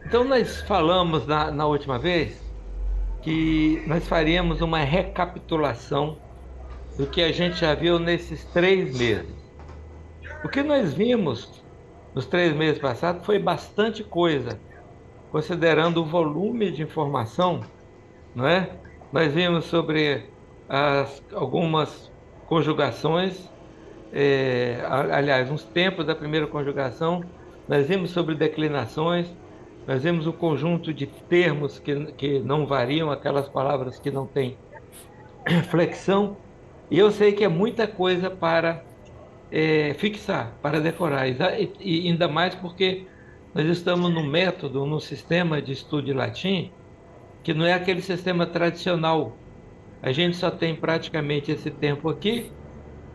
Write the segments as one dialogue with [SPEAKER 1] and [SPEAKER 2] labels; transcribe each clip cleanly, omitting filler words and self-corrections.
[SPEAKER 1] Então, nós falamos na última vez que nós faríamos uma recapitulação do que a gente já viu nesses 3 meses. O que nós vimos nos 3 meses passados foi bastante coisa, considerando o volume de informação, não é? Nós vimos sobre algumas conjugações, aliás, uns tempos da primeira conjugação, nós vimos sobre declinações, nós vimos o conjunto de termos que não variam, aquelas palavras que não têm flexão, e eu sei que é muita coisa para fixar, para decorar, e ainda mais porque nós estamos no método, no sistema de estudo de latim, que não é aquele sistema tradicional. A gente só tem praticamente esse tempo aqui,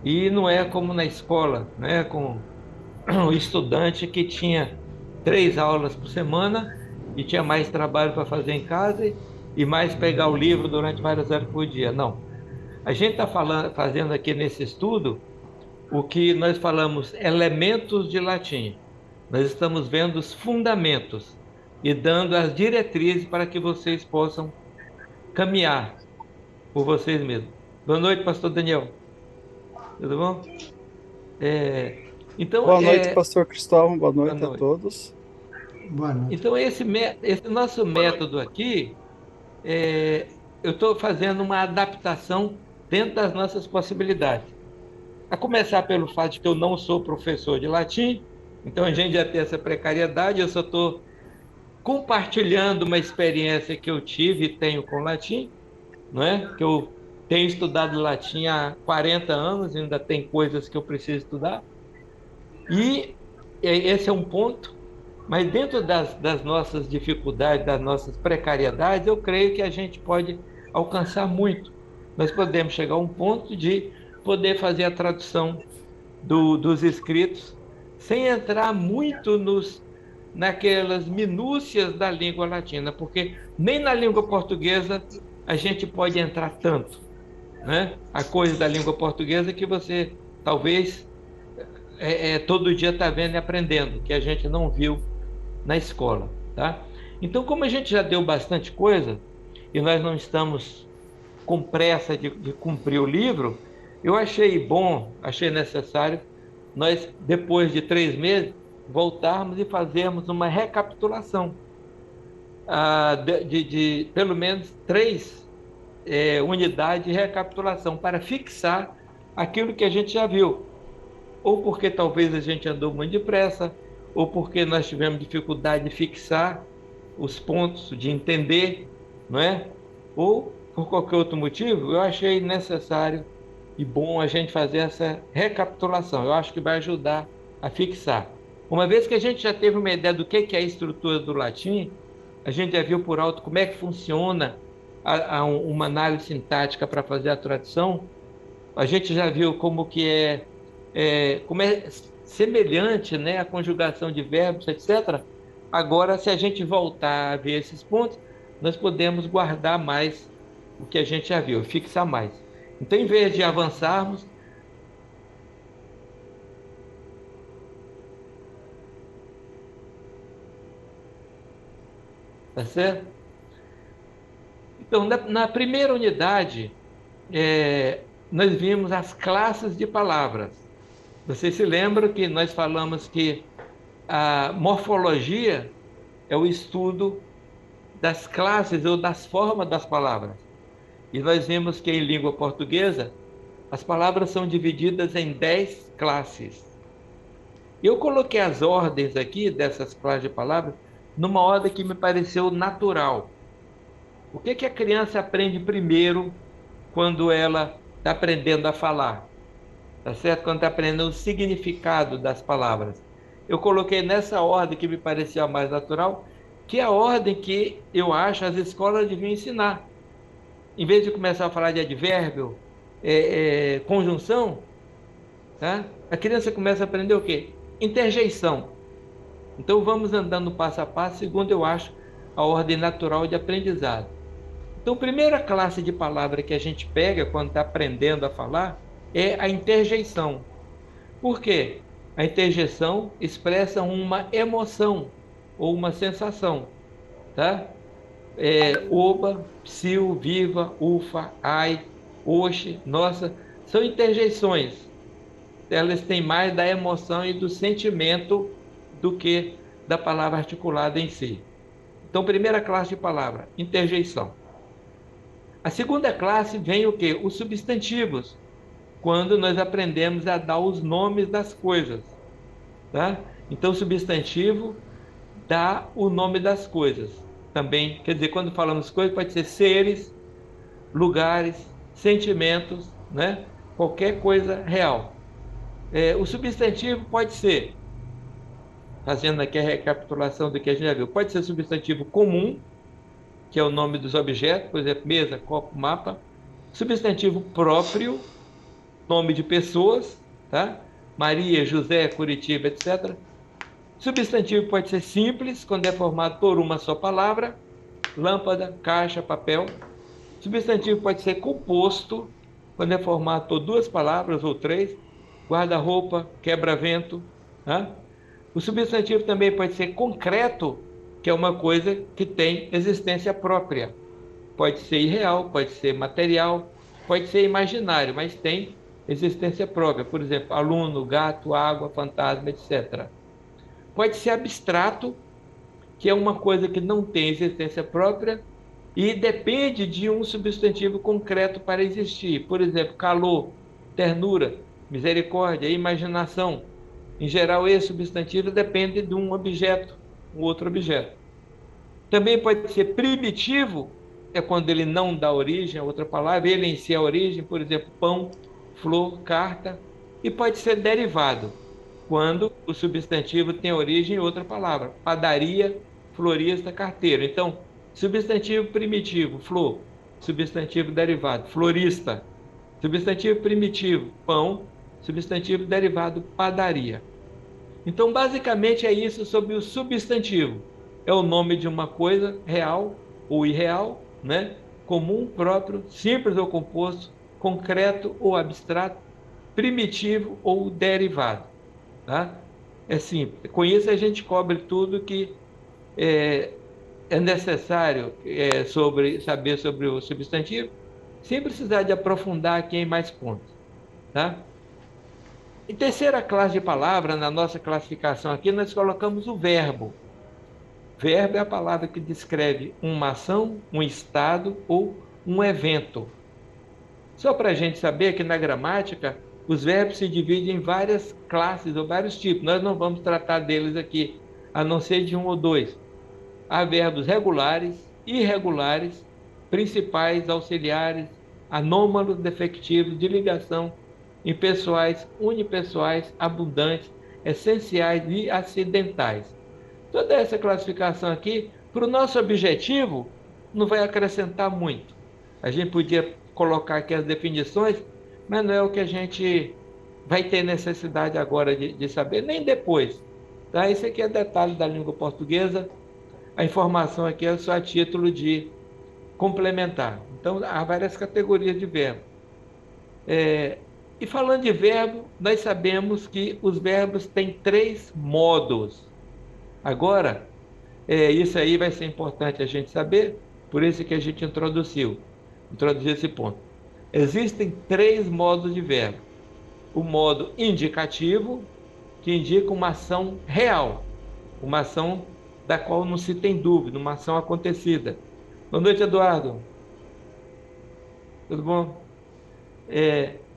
[SPEAKER 1] e não é como na escola, né, com o estudante que tinha 3 aulas por semana e tinha mais trabalho para fazer em casa e mais pegar o livro durante várias horas por dia. Não. A gente está fazendo aqui nesse estudo o que nós falamos elementos de latim. Nós estamos vendo os fundamentos e dando as diretrizes para que vocês possam caminhar por vocês mesmos. Boa noite, Pastor Daniel. Tudo bom? É, então,
[SPEAKER 2] Boa noite, Pastor Cristóvão. Boa
[SPEAKER 1] boa
[SPEAKER 2] noite a
[SPEAKER 1] noite.
[SPEAKER 2] todos.
[SPEAKER 3] Boa noite.
[SPEAKER 1] Então, esse nosso método aqui, eu estou fazendo uma adaptação dentro das nossas possibilidades. A começar pelo fato de que eu não sou professor de latim, então a gente já tem essa precariedade, eu só estou compartilhando uma experiência que eu tive e tenho com latim, não é? Que eu tenho estudado latim há 40 anos, ainda tem coisas que eu preciso estudar, e esse é um ponto, mas dentro das nossas dificuldades, das nossas precariedades, eu creio que a gente pode alcançar muito. Nós podemos chegar a um ponto de poder fazer a tradução dos escritos sem entrar muito naquelas minúcias da língua latina, porque nem na língua portuguesa a gente pode entrar tanto, né? Há coisas da língua portuguesa que você talvez todo dia está vendo e aprendendo, que a gente não viu na escola, tá? Então, como a gente já deu bastante coisa e nós não estamos com pressa de cumprir o livro, eu achei bom, achei necessário nós, depois de 3 meses, voltarmos e fazermos uma recapitulação de pelo menos 3 unidades de recapitulação para fixar aquilo que a gente já viu, ou porque talvez a gente andou muito depressa, ou porque nós tivemos dificuldade de fixar os pontos, de entender, não é? Ou por qualquer outro motivo, eu achei necessário e bom a gente fazer essa recapitulação. Eu acho que vai ajudar a fixar. Uma vez que a gente já teve uma ideia do que é a estrutura do latim, a gente já viu por alto como é que funciona uma análise sintática para fazer a tradução, a gente já viu como é semelhante, né, a conjugação de verbos, etc. Agora, se a gente voltar a ver esses pontos, nós podemos guardar mais o que a gente já viu, fixar mais. Então, em vez de avançarmos, tá certo? Então, na primeira unidade, nós vimos as classes de palavras. Vocês se lembram que nós falamos que a morfologia é o estudo das classes ou das formas das palavras. E nós vimos que em língua portuguesa, as palavras são divididas em 10 classes. Eu coloquei as ordens aqui dessas classes de palavras numa ordem que me pareceu natural. O que a criança aprende primeiro quando ela está aprendendo a falar? Tá certo? Quando está aprendendo o significado das palavras. Eu coloquei nessa ordem que me parecia a mais natural, que é a ordem que eu acho as escolas deviam ensinar. Em vez de começar a falar de advérbio, conjunção, tá? A criança começa a aprender o quê? Interjeição. Então vamos andando passo a passo, segundo eu acho a ordem natural de aprendizado. Então, a primeira classe de palavra que a gente pega quando está aprendendo a falar é a interjeição. Por quê? A interjeição expressa uma emoção ou uma sensação. tá? Oba, psil, viva, ufa, ai, oxe, nossa, são interjeições. Elas têm mais da emoção e do sentimento do que da palavra articulada em si. Então, primeira classe de palavra, interjeição. A segunda classe vem o quê? Os substantivos, quando nós aprendemos a dar os nomes das coisas, tá? Então, substantivo dá o nome das coisas. Também, quer dizer, quando falamos coisas, pode ser seres, lugares, sentimentos, né? Qualquer coisa real. O substantivo pode ser, fazendo aqui a recapitulação do que a gente já viu, pode ser substantivo comum, que é o nome dos objetos, por exemplo, mesa, copo, mapa. Substantivo próprio, nome de pessoas, tá? Maria, José, Curitiba, etc. Substantivo pode ser simples, quando é formado por uma só palavra, lâmpada, caixa, papel. Substantivo pode ser composto, quando é formado por duas palavras ou três, guarda-roupa, quebra-vento. Tá? O substantivo também pode ser concreto, que é uma coisa que tem existência própria. Pode ser irreal, pode ser material, pode ser imaginário, mas tem existência própria. Por exemplo, aluno, gato, água, fantasma, etc. Pode ser abstrato, que é uma coisa que não tem existência própria e depende de um substantivo concreto para existir. Por exemplo, calor, ternura, misericórdia, imaginação. Em geral, esse substantivo depende de um objeto, um outro objeto. Também pode ser primitivo, é quando ele não dá origem a outra palavra, ele em si é a origem, por exemplo, pão, flor, carta. E pode ser derivado, quando o substantivo tem origem em outra palavra, padaria, florista, carteiro. Então, substantivo primitivo, flor. Substantivo derivado, florista. Substantivo primitivo, pão. Substantivo derivado, padaria. Então, basicamente é isso sobre o substantivo. É o nome de uma coisa real ou irreal, né? Comum, próprio, simples ou composto, concreto ou abstrato, primitivo ou derivado. Tá? É simples. Com isso a gente cobre tudo que é necessário saber sobre o substantivo, sem precisar de aprofundar aqui em mais pontos. Tá? Em terceira classe de palavra, na nossa classificação aqui, nós colocamos o verbo. Verbo é a palavra que descreve uma ação, um estado ou um evento. Só para a gente saber que na gramática, os verbos se dividem em várias classes ou vários tipos. Nós não vamos tratar deles aqui, a não ser de um ou dois. Há verbos regulares, irregulares, principais, auxiliares, anômalos, defectivos, de ligação, impessoais, unipessoais, abundantes, essenciais e acidentais. Toda essa classificação aqui, para o nosso objetivo, não vai acrescentar muito. A gente podia colocar aqui as definições, mas não é o que a gente vai ter necessidade agora de saber, nem depois. Tá? Isso aqui é detalhe da língua portuguesa. A informação aqui é só a título de complementar. Então, há várias categorias de verbo. E falando de verbo, nós sabemos que os verbos têm 3 modos. Agora, isso aí vai ser importante a gente saber, por isso que a gente introduziu esse ponto. Existem 3 modos de verbo. O modo indicativo, que indica uma ação real, uma ação da qual não se tem dúvida, uma ação acontecida. Boa noite, Eduardo. Tudo bom?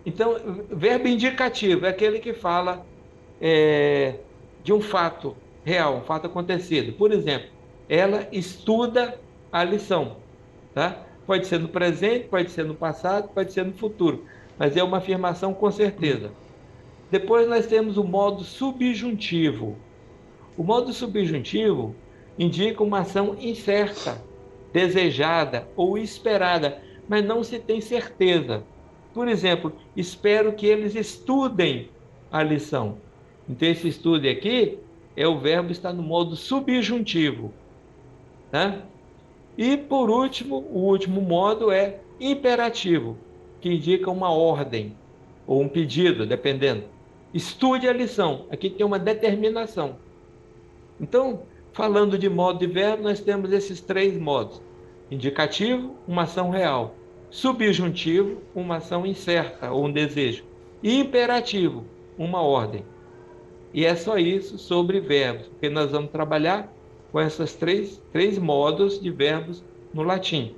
[SPEAKER 1] Então, verbo indicativo é aquele que fala de um fato real, um fato acontecido. Por exemplo, ela estuda a lição. Tá? Pode ser no presente, pode ser no passado, pode ser no futuro. Mas é uma afirmação com certeza. Depois nós temos o modo subjuntivo. O modo subjuntivo indica uma ação incerta, desejada ou esperada, mas não se tem certeza. Por exemplo, espero que eles estudem a lição. Então, esse estude aqui o verbo está no modo subjuntivo. Tá? E, por último, o último modo é imperativo, que indica uma ordem ou um pedido, dependendo. Estude a lição. Aqui tem uma determinação. Então, falando de modo de verbo, nós temos esses três modos: indicativo, uma ação real; subjuntivo, uma ação incerta ou um desejo; e imperativo, uma ordem. E é só isso sobre verbos, porque nós vamos trabalhar com essas três modos de verbos no latim,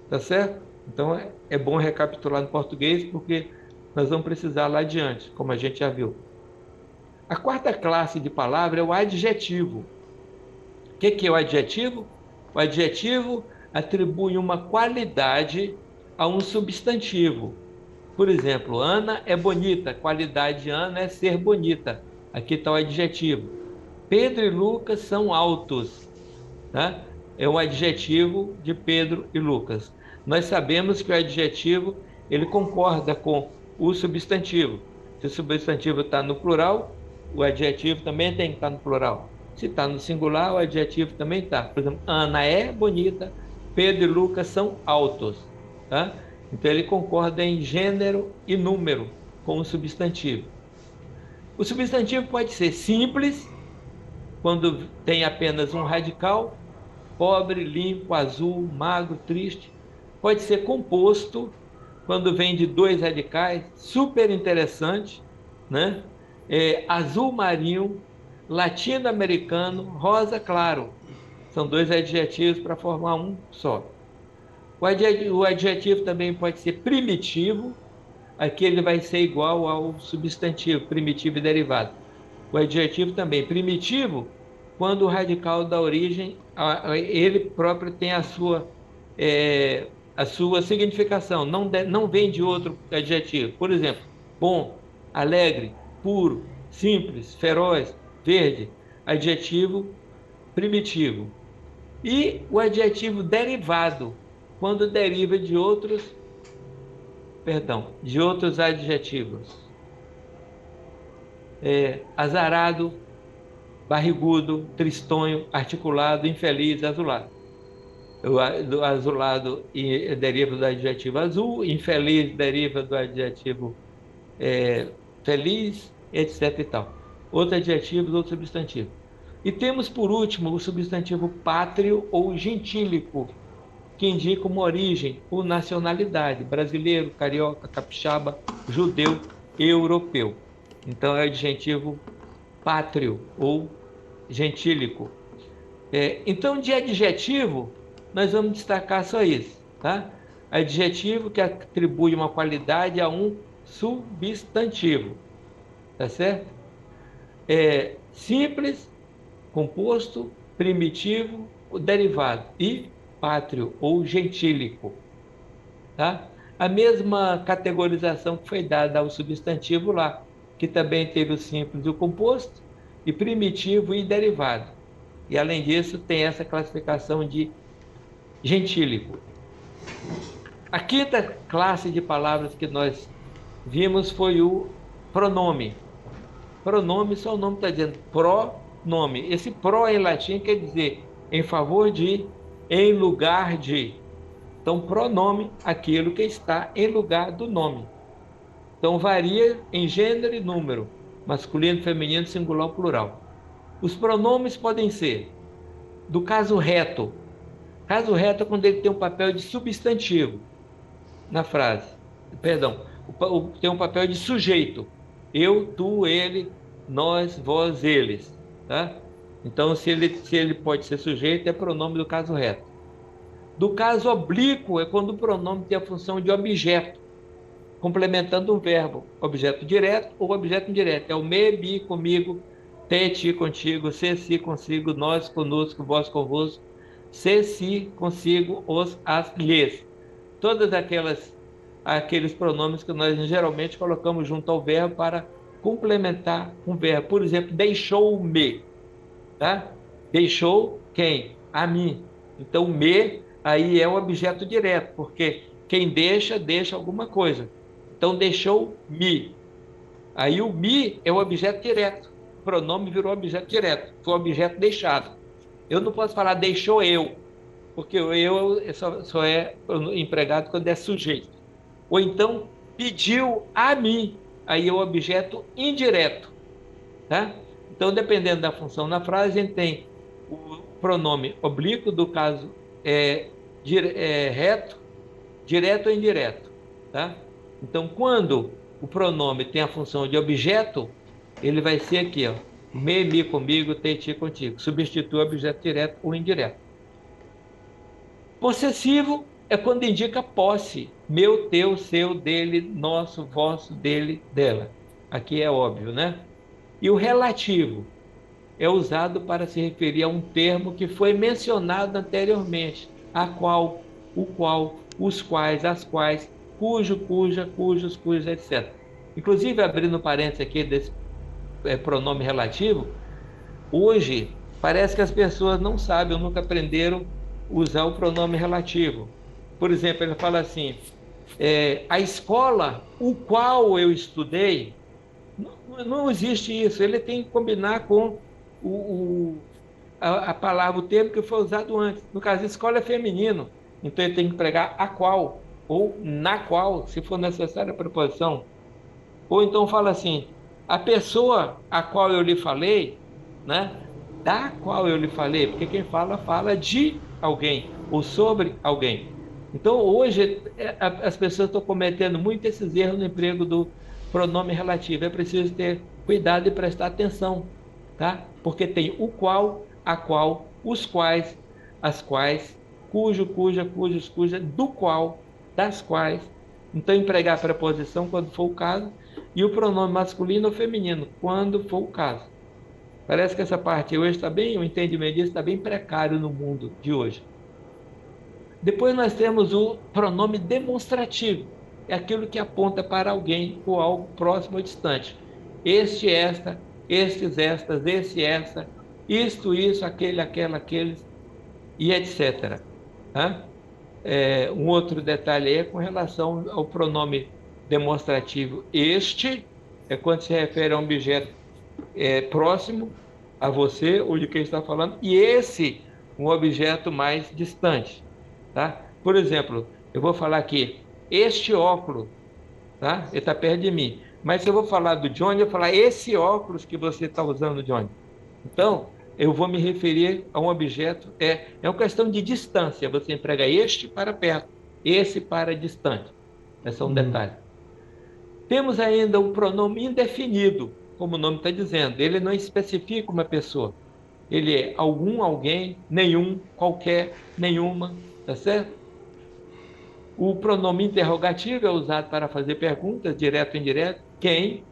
[SPEAKER 1] tá certo? Então é bom recapitular no português, porque nós vamos precisar lá adiante, como a gente já viu. A quarta classe de palavra é o adjetivo. O que é o adjetivo? O adjetivo atribui uma qualidade a um substantivo. Por exemplo, Ana é bonita. A qualidade de Ana é ser bonita. Aqui está o adjetivo. Pedro e Lucas são altos. Tá? É um adjetivo de Pedro e Lucas. Nós sabemos que o adjetivo ele concorda com o substantivo. Se o substantivo está no plural, o adjetivo também tem que estar no plural. Se está no singular, o adjetivo também está. Por exemplo, Ana é bonita, Pedro e Lucas são altos. Tá? Então ele concorda em gênero e número com o substantivo. O substantivo pode ser simples, quando tem apenas um radical: pobre, limpo, azul, magro, triste. Pode ser composto, quando vem de dois radicais, super interessante, né? Azul marinho, latino-americano, rosa claro. São dois adjetivos para formar um só. O adjetivo também pode ser primitivo. Aqui ele vai ser igual ao substantivo, primitivo e derivado. O adjetivo também primitivo, quando o radical da origem, ele próprio tem a sua significação, não vem de outro adjetivo. Por exemplo, bom, alegre, puro, simples, feroz, verde, adjetivo primitivo. E o adjetivo derivado, quando deriva de outros adjetivos. Azarado, barrigudo, tristonho, articulado, infeliz, azulado. O azulado deriva do adjetivo azul, infeliz deriva do adjetivo feliz, etc. e tal. Outros adjetivos, outros substantivos. E temos, por último, o substantivo pátrio ou gentílico, que indica uma origem ou nacionalidade: brasileiro, carioca, capixaba, judeu, europeu. Então é o adjetivo pátrio ou gentílico. Então, de adjetivo, nós vamos destacar só isso, tá? Adjetivo que atribui uma qualidade a um substantivo, tá certo? Simples, composto, primitivo, derivado, e pátrio ou gentílico, tá? A mesma categorização que foi dada ao substantivo lá, que também teve o simples e o composto, e primitivo e derivado. E além disso, tem essa classificação de gentílico. A quinta classe de palavras que nós vimos foi o pronome. Pronome, só o nome está dizendo pronome. Esse pro em latim quer dizer em favor de, em lugar de. Então, pronome, aquilo que está em lugar do nome. Então, varia em gênero e número, masculino, feminino, singular, plural. Os pronomes podem ser do caso reto. Caso reto é quando ele tem um papel de substantivo na frase. Perdão, tem um papel de sujeito. Eu, tu, ele, nós, vós, eles. Tá? Então, se ele pode ser sujeito, é pronome do caso reto. Do caso oblíquo é quando o pronome tem a função de objeto, complementando um verbo, objeto direto ou objeto indireto. É o me, bi, comigo, te, ti, contigo, se, si, consigo, nós, conosco, vós, convosco, se, si, consigo, os, as, lhes. Todas aqueles pronomes que nós geralmente colocamos junto ao verbo para complementar um verbo. Por exemplo, deixou-me. Tá? Deixou quem? A mim. Então, me aí é o objeto direto, porque quem deixa alguma coisa. Então, deixou-me. Aí o me é o objeto direto. O pronome virou objeto direto. Foi o objeto deixado. Eu não posso falar deixou eu, porque o eu só é empregado quando é sujeito. Ou então, pediu a mim. Aí é o objeto indireto. Tá? Então, dependendo da função na frase, a gente tem o pronome oblíquo do caso reto, direto ou indireto, tá? Então, quando o pronome tem a função de objeto, ele vai ser aqui, ó, me, mi comigo, te, ti contigo. Substitui o objeto direto ou indireto. Possessivo é quando indica posse. Meu, teu, seu, dele, nosso, vosso, dele, dela. Aqui é óbvio, né? E o relativo é usado para se referir a um termo que foi mencionado anteriormente, a qual, o qual, os quais, as quais, cujo, cuja, cujos, cujos, etc. Inclusive, abrindo parênteses aqui desse pronome relativo, hoje parece que as pessoas não sabem ou nunca aprenderam a usar o pronome relativo. Por exemplo, ele fala assim, a escola o qual eu estudei, não existe isso, ele tem que combinar com a palavra, o termo que foi usado antes. No caso, escola é feminino, então ele tem que empregar a qual, ou na qual, se for necessária a preposição. Ou então fala assim, a pessoa a qual eu lhe falei, né? Da qual eu lhe falei, porque quem fala, fala de alguém, ou sobre alguém. Então, hoje, as pessoas estão cometendo muito esses erros no emprego do pronome relativo. É preciso ter cuidado e prestar atenção, tá? Porque tem o qual, a qual, os quais, as quais, cujo, cuja, cujos, cuja, do qual, das quais. Então, empregar a preposição quando for o caso, e o pronome masculino ou feminino, quando for o caso. Parece que essa parte hoje está bem, o entendimento disso está bem precário no mundo de hoje. Depois nós temos o pronome demonstrativo, é aquilo que aponta para alguém ou algo próximo ou distante. Este, esta, estes, estas, esse, essa, isto, isso, aquele, aquela, aqueles, e etc. Um outro detalhe é com relação ao pronome demonstrativo. Este é quando se refere a um objeto próximo a você ou de quem está falando, e esse, um objeto mais distante. Tá? Por exemplo, eu vou falar aqui, este óculos, tá? Ele está perto de mim. Mas se eu vou falar do Johnny, eu vou falar esse óculos que você está usando, Johnny. Então, eu vou me referir a um objeto, é uma questão de distância, você emprega este para perto, esse para distante. Esse é um detalhe. Temos ainda o pronome indefinido, como o nome está dizendo, ele não especifica uma pessoa. Ele é algum, alguém, nenhum, qualquer, nenhuma, tá certo? O pronome interrogativo é usado para fazer perguntas, direto ou indireto, quem,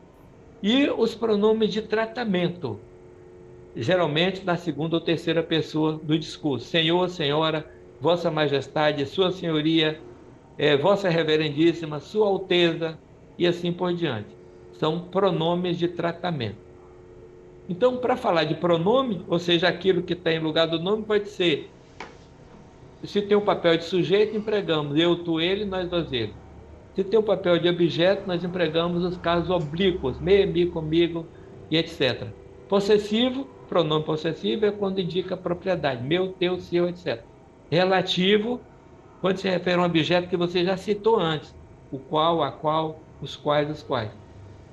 [SPEAKER 1] e os pronomes de tratamento, geralmente na segunda ou terceira pessoa do discurso. Senhor, senhora, vossa majestade, sua senhoria, vossa reverendíssima, sua alteza, e assim por diante. São pronomes de tratamento. Então, para falar de pronome, ou seja, aquilo que está em lugar do nome, pode ser, se tem um papel de sujeito, empregamos eu, tu, ele, nós, nós, ele. Se tem um papel de objeto, nós empregamos os casos oblíquos, me, mi, comigo, e etc. Possessivo, pronome possessivo é quando indica propriedade, meu, teu, seu, etc. Relativo, quando se refere a um objeto que você já citou antes, o qual, a qual, os quais, os quais.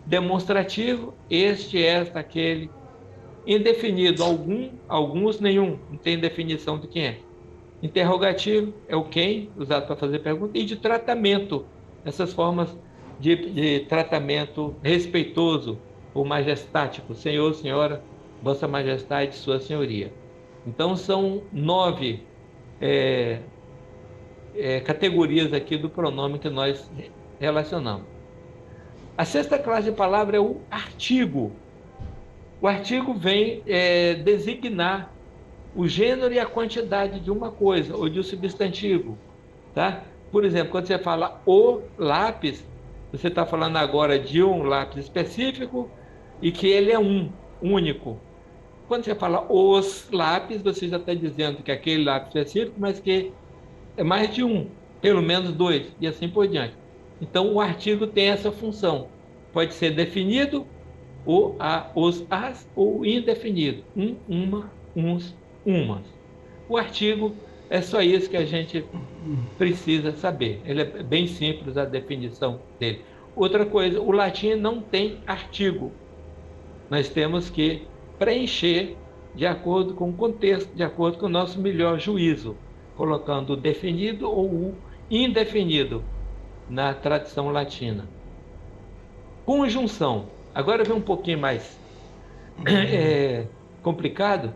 [SPEAKER 1] Demonstrativo, este, esta, aquele. Indefinido, algum, alguns, nenhum. Não tem definição de quem é. Interrogativo é o quem, usado para fazer pergunta. E de tratamento, essas formas de tratamento respeitoso ou majestático. Senhor, senhora, vossa majestade, sua senhoria. Então, são 9 categorias aqui do pronome que nós relacionamos. A sexta classe de palavra é o artigo. O artigo vem designar o gênero e a quantidade de uma coisa, ou de um substantivo. Tá? Por exemplo, quando você fala o lápis, você está falando agora de um lápis específico e que ele é único. Quando você fala os lápis, você já está dizendo que aquele lápis específico, mas que é mais de um, pelo menos 2, e assim por diante. Então, o artigo tem essa função. Pode ser definido, ou os, as, ou indefinido. Uma, uns, umas. O artigo é só isso que a gente precisa saber. Ele é bem simples, a definição dele. Outra coisa, o latim não tem artigo. Nós temos que preencher de acordo com o contexto, de acordo com o nosso melhor juízo, colocando o definido ou o indefinido na tradição latina. Conjunção. Agora vem um pouquinho mais complicado,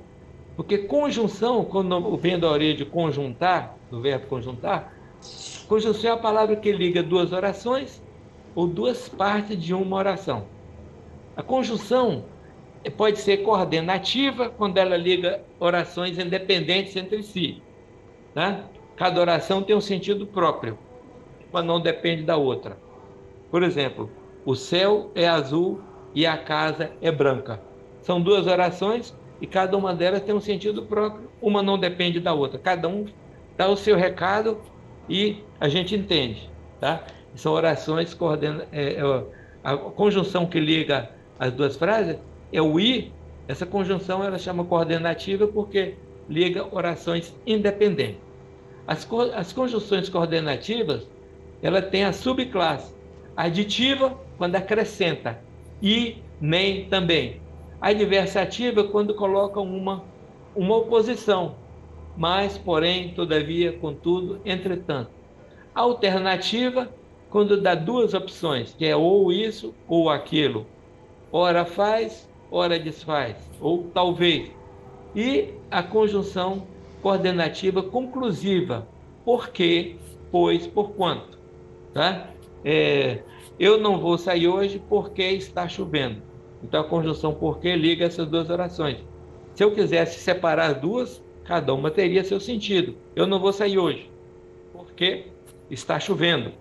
[SPEAKER 1] porque conjunção, quando vem da origem de conjuntar, do verbo conjuntar, conjunção é a palavra que liga duas orações ou duas partes de uma oração. A conjunção pode ser coordenativa, quando ela liga orações independentes entre si. Tá? Cada oração tem um sentido próprio, mas não depende da outra. Por exemplo, o céu é azul e a casa é branca. São duas orações e cada uma delas tem um sentido próprio, uma não depende da outra. Cada um dá o seu recado e a gente entende. Tá? São orações a conjunção que liga as duas frases é o i. Essa conjunção ela chama coordenativa porque liga orações independentes. As conjunções coordenativas, ela tem a subclasse aditiva quando acrescenta, e, nem, também. Adversativa quando coloca uma oposição, mas, porém, todavia, contudo, entretanto. Alternativa quando dá duas opções, que é ou isso ou aquilo. Ora faz, ora desfaz, ou talvez. E a conjunção coordenativa conclusiva, porque, pois, porquanto. Tá? Eu não vou sair hoje porque está chovendo. Então a conjunção porque liga essas duas orações. Se eu quisesse separar as duas, cada uma teria seu sentido. Eu não vou sair hoje porque está chovendo.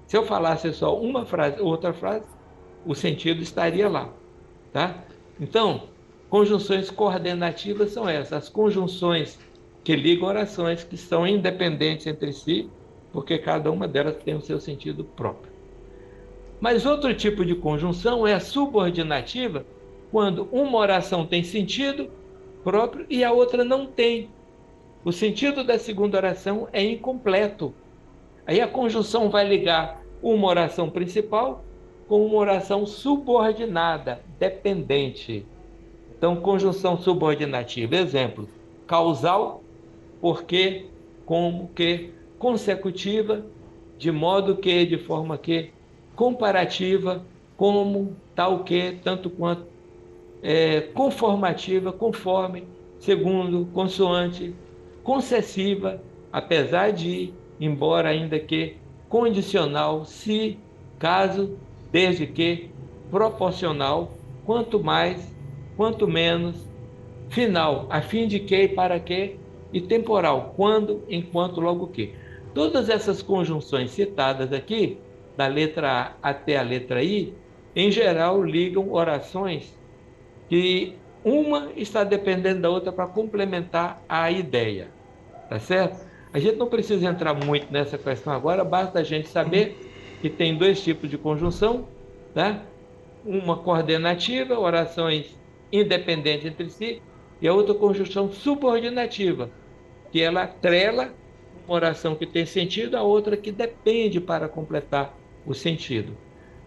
[SPEAKER 1] Se eu falasse só uma frase, outra frase, o sentido estaria lá. Tá? Então, conjunções coordenativas são essas, as conjunções que ligam orações que são independentes entre si, porque cada uma delas tem o seu sentido próprio. Mas outro tipo de conjunção é a subordinativa, quando uma oração tem sentido próprio e a outra não tem. O sentido da segunda oração é incompleto. Aí a conjunção vai ligar uma oração principal com uma oração subordinada, dependente. Então, conjunção subordinativa. Exemplo, causal, porque, como que, consecutiva, de modo que, de forma que, comparativa, como, tal que, tanto quanto, conformativa, conforme, segundo, consoante, concessiva, apesar de, embora ainda que, condicional, se, caso, desde que, proporcional, quanto mais, quanto menos, final, a fim de que e para que, e temporal, quando, enquanto, logo que. Todas essas conjunções citadas aqui, da letra A até a letra I, em geral ligam orações que uma está dependendo da outra para complementar a ideia. Tá certo? A gente não precisa entrar muito nessa questão agora, basta a gente saber que tem dois tipos de conjunção, tá? Uma coordenativa, orações independentes entre si, e a outra conjunção subordinativa, que ela atrela uma oração que tem sentido a outra que depende para completar o sentido.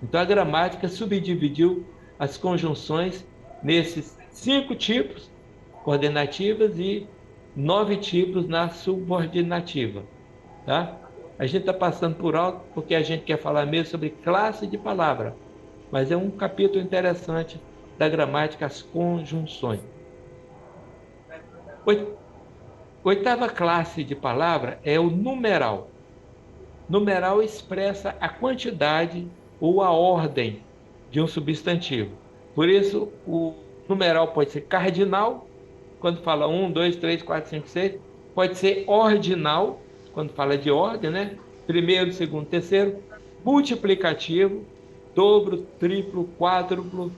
[SPEAKER 1] Então a gramática subdividiu as conjunções nesses 5 tipos coordenativas e 9 tipos na subordinativa. Tá? A gente está passando por alto porque a gente quer falar mesmo sobre classe de palavra, mas é um capítulo interessante da gramática, as conjunções. Oitava classe de palavra é o numeral. Numeral expressa a quantidade ou a ordem de um substantivo. Por isso, o numeral pode ser cardinal, quando fala 1, 2, 3, 4, 5, 6. Pode ser ordinal, quando fala de ordem, né? Primeiro, segundo, terceiro. Multiplicativo, dobro, triplo, quádruplo.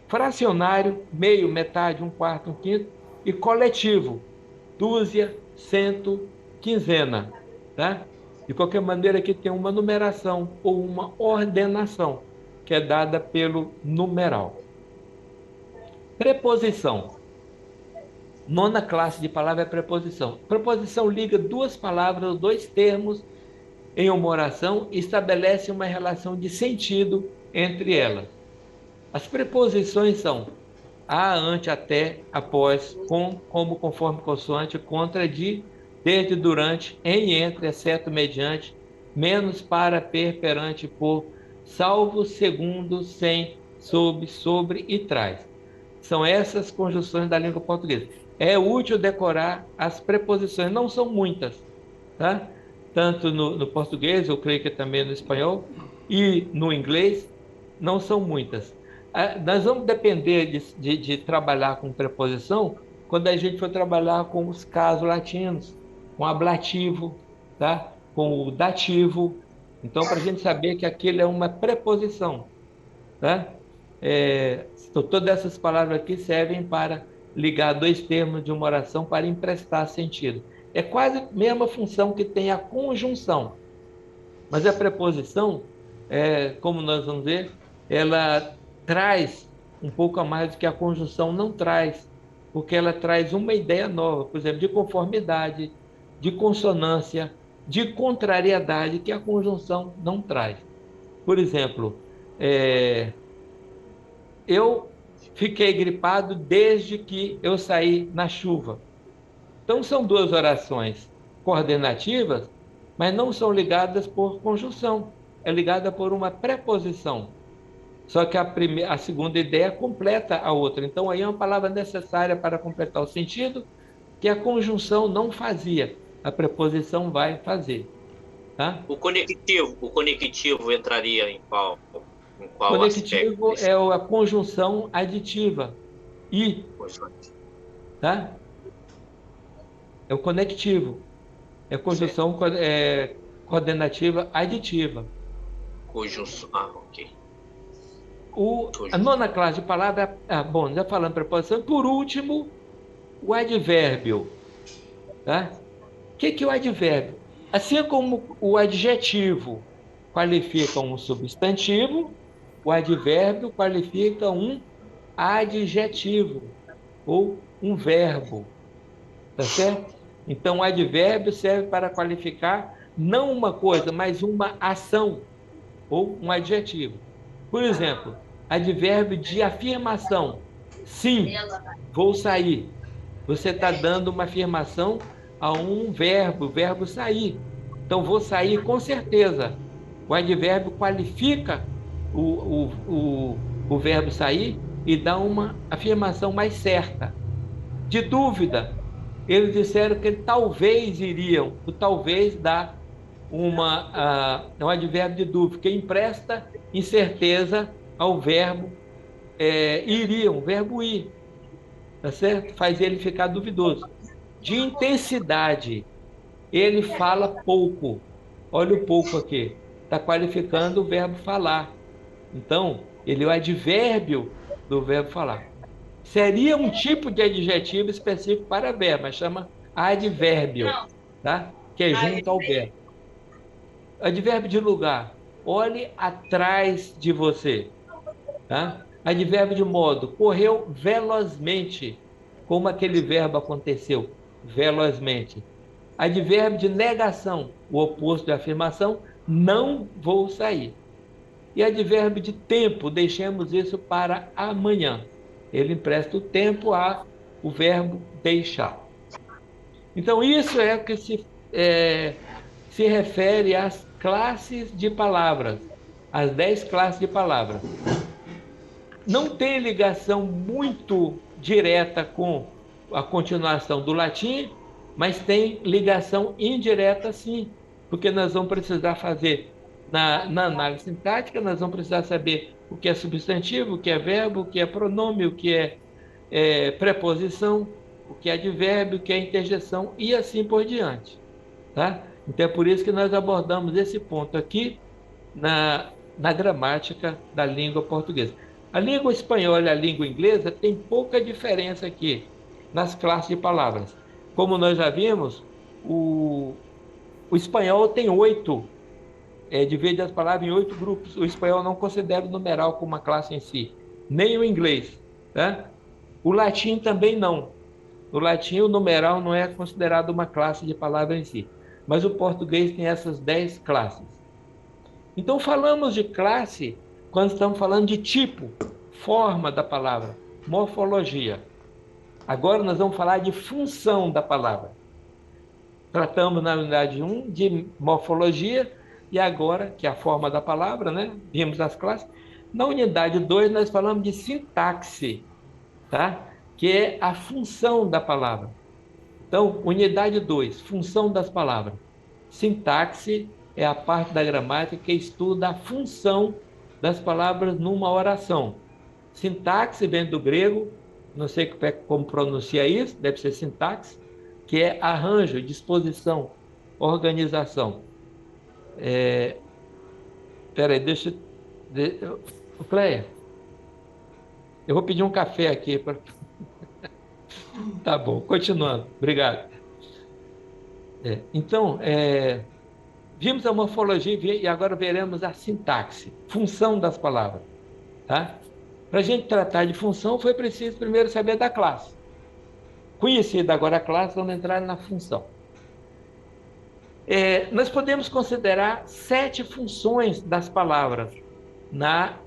[SPEAKER 1] Fracionário, meio, metade, um quarto, um quinto. E coletivo, dúzia, cento, quinzena. Tá? De qualquer maneira, aqui tem uma numeração ou uma ordenação, que é dada pelo numeral. Preposição. Nona classe de palavra é preposição. Preposição liga duas palavras, dois termos em uma oração e estabelece uma relação de sentido entre elas. As preposições são a, ante, até, após, com, como, conforme, consoante, contra, de, desde, durante, em, entre, exceto, mediante, menos, para, per, perante, por, salvo, segundo, sem, sob, sobre e traz. São essas conjunções da língua portuguesa. É útil decorar as preposições, não são muitas, tá? Tanto no português, eu creio que também no espanhol, e no inglês, não são muitas. Nós vamos depender de trabalhar com preposição quando a gente for trabalhar com os casos latinos, com ablativo, tá? Com o dativo. Então, para a gente saber que aquilo é uma preposição, tá? Então, todas essas palavras aqui servem para ligar dois termos de uma oração para emprestar sentido. É quase a mesma função que tem a conjunção, mas a preposição, como nós vamos ver, ela traz um pouco a mais do que a conjunção não traz, porque ela traz uma ideia nova, por exemplo, de conformidade, de consonância, de contrariedade, que a conjunção não traz. Por exemplo, eu fiquei gripado desde que eu saí na chuva. Então, são duas orações coordenativas, mas não são ligadas por conjunção. É ligada por uma preposição. Só que a segunda ideia completa a outra. Então, aí é uma palavra necessária para completar o sentido que a conjunção não fazia. A preposição vai fazer. Tá?
[SPEAKER 3] O conectivo entraria em qual
[SPEAKER 1] Conectivo
[SPEAKER 3] aspecto?
[SPEAKER 1] É a conjunção aditiva. E, tá? É o conectivo. É a conjunção coordenativa aditiva.
[SPEAKER 3] Conjunção. Ok.
[SPEAKER 1] A nona classe de palavra, bom, já falando preposição. Por último, o advérbio. Tá? O que é o advérbio? Assim como o adjetivo qualifica um substantivo, o advérbio qualifica um adjetivo ou um verbo. Tá certo? Então, o advérbio serve para qualificar não uma coisa, mas uma ação ou um adjetivo. Por exemplo, advérbio de afirmação. Sim, vou sair. Você está dando uma afirmação a um verbo, o verbo sair. Então, vou sair com certeza. O advérbio qualifica o verbo sair e dá uma afirmação mais certa. De dúvida, eles disseram que talvez iriam. O talvez dá um advérbio de dúvida, que empresta incerteza ao verbo iriam, o verbo ir. Tá certo? Faz ele ficar duvidoso. De intensidade, ele fala pouco. Olha o pouco aqui. Está qualificando o verbo falar. Então, ele é o advérbio do verbo falar. Seria um tipo de adjetivo específico para verbo, mas chama advérbio, tá? Que é junto ao verbo. Advérbio de lugar. Olhe atrás de você. Tá? Advérbio de modo. Correu velozmente. Como aquele verbo aconteceu? Velozmente. Advérbio de negação. O oposto de afirmação. Não vou sair. E advérbio de tempo. Deixemos isso para amanhã. Ele empresta o tempo ao verbo deixar. Então, isso é o que se refere às classes de palavras, as 10 classes de palavras. Não tem ligação muito direta com a continuação do latim, mas tem ligação indireta sim, porque nós vamos precisar fazer, na análise sintática, nós vamos precisar saber o que é substantivo, o que é verbo, o que é pronome, o que é preposição, o que é advérbio, o que é interjeição e assim por diante. Tá? Então é por isso que nós abordamos esse ponto aqui na gramática da língua portuguesa. A língua espanhola e a língua inglesa tem pouca diferença aqui nas classes de palavras. Como nós já vimos, o espanhol tem 8, divide as palavras em 8 grupos. O espanhol não considera o numeral como uma classe em si, nem o inglês. Tá? O latim também não. No latim, o numeral não é considerado uma classe de palavra em si. Mas o português tem essas 10 classes. Então, falamos de classe quando estamos falando de tipo, forma da palavra. morfologia. Agora nós vamos falar de função da palavra. Tratamos na unidade 1 de morfologia e agora, que é a forma da palavra, né? Vimos nas classes. Na unidade 2 nós falamos de sintaxe, tá? Que é a função da palavra. Então, unidade 2, função das palavras. Sintaxe é a parte da gramática que estuda a função das palavras numa oração. Sintaxe vem do grego, não sei como pronuncia isso, deve ser sintaxe, que é arranjo, disposição, organização. Peraí, Cleia, eu vou pedir um café aqui. Tá bom, continuando, obrigado. Então, vimos a morfologia e agora veremos a sintaxe, função das palavras. Tá? Para a gente tratar de função, foi preciso primeiro saber da classe. Conhecida agora a classe, vamos entrar na função. Nós podemos considerar 7 funções das palavras na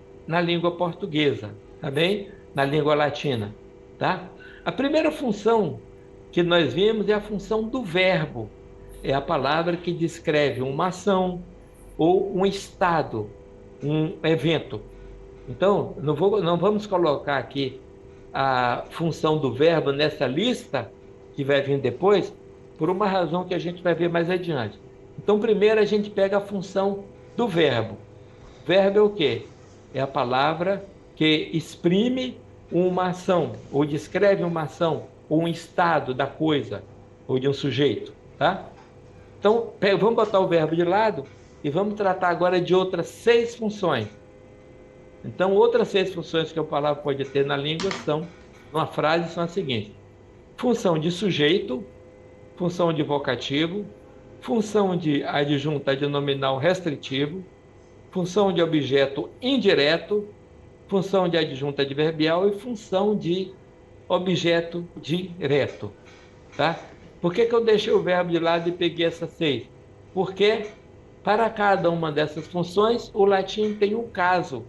[SPEAKER 1] língua portuguesa, tá bem? Na língua latina, tá? A primeira função que nós vimos é a função do verbo. É a palavra que descreve uma ação ou um estado, um evento. Então, não vamos colocar aqui a função do verbo nessa lista que vai vir depois, por uma razão que a gente vai ver mais adiante. Então, primeiro a gente pega a função do verbo. Verbo é o quê? É a palavra que exprime uma ação, ou descreve uma ação, ou um estado da coisa, ou de um sujeito, tá? Então, vamos botar o verbo de lado e vamos tratar agora de outras 6 funções. Então, outras 6 funções que a palavra pode ter na língua numa frase, são as seguintes: função de sujeito, função de vocativo, função de adjunto adnominal restritivo, função de objeto indireto, função de adjunto adverbial e função de objeto direto, tá? Por que eu deixei o verbo de lado e peguei essas 6? Porque para cada uma dessas funções, o latim tem um caso.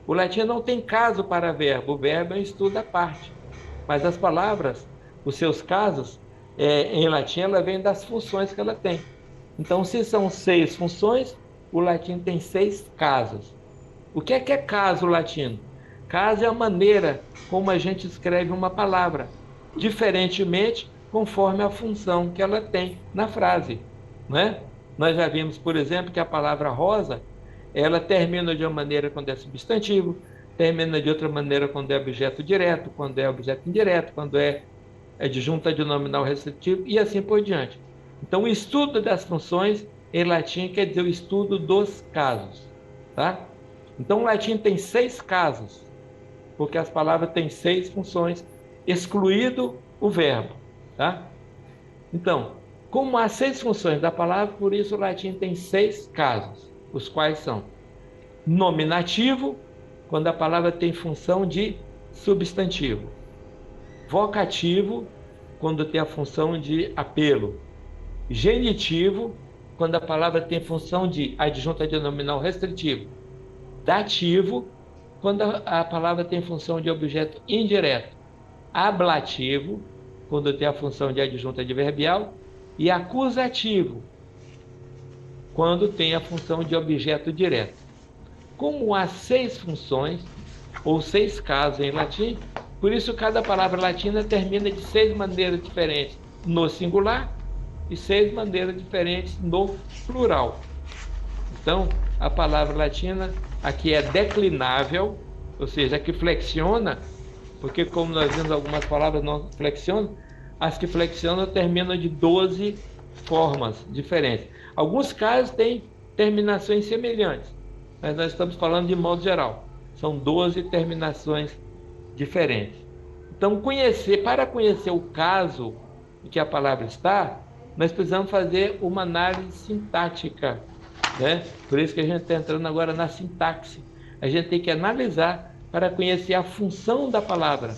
[SPEAKER 1] O latim não tem caso para verbo, o verbo é um estudo à parte. Mas as palavras, os seus casos, em latim, ela vem das funções que ela tem. Então, se são 6 funções, o latim tem 6 casos. O que é caso latino? Caso é a maneira como a gente escreve uma palavra, diferentemente conforme a função que ela tem na frase, né? Nós já vimos, por exemplo, que a palavra rosa, ela termina de uma maneira quando é substantivo, termina de outra maneira quando é objeto direto, quando é objeto indireto, quando é adjunto adnominal restritivo e assim por diante. Então, o estudo das funções em latim quer dizer o estudo dos casos, tá? Então, o latim tem 6 casos, porque as palavras têm 6 funções, excluído o verbo, tá? Então, como há 6 funções da palavra, por isso o latim tem 6 casos, os quais são nominativo, quando a palavra tem função de substantivo, vocativo, quando tem a função de apelo, genitivo, quando a palavra tem função de adjunto adnominal restritivo, dativo, quando a palavra tem função de objeto indireto, ablativo, quando tem a função de adjunto adverbial, e acusativo, quando tem a função de objeto direto. Como há 6 funções, ou 6 casos em latim, por isso cada palavra latina termina de 6 maneiras diferentes no singular e 6 maneiras diferentes no plural. Então, a palavra latina aqui é declinável, ou seja, que flexiona, porque como nós vimos algumas palavras não flexionam, as que flexionam terminam de 12 formas diferentes. Alguns casos têm terminações semelhantes, mas nós estamos falando de modo geral. São 12 terminações diferentes. Então, para conhecer o caso em que a palavra está, nós precisamos fazer uma análise sintática, né? Por isso que a gente está entrando agora na sintaxe. A gente tem que analisar para conhecer a função da palavra.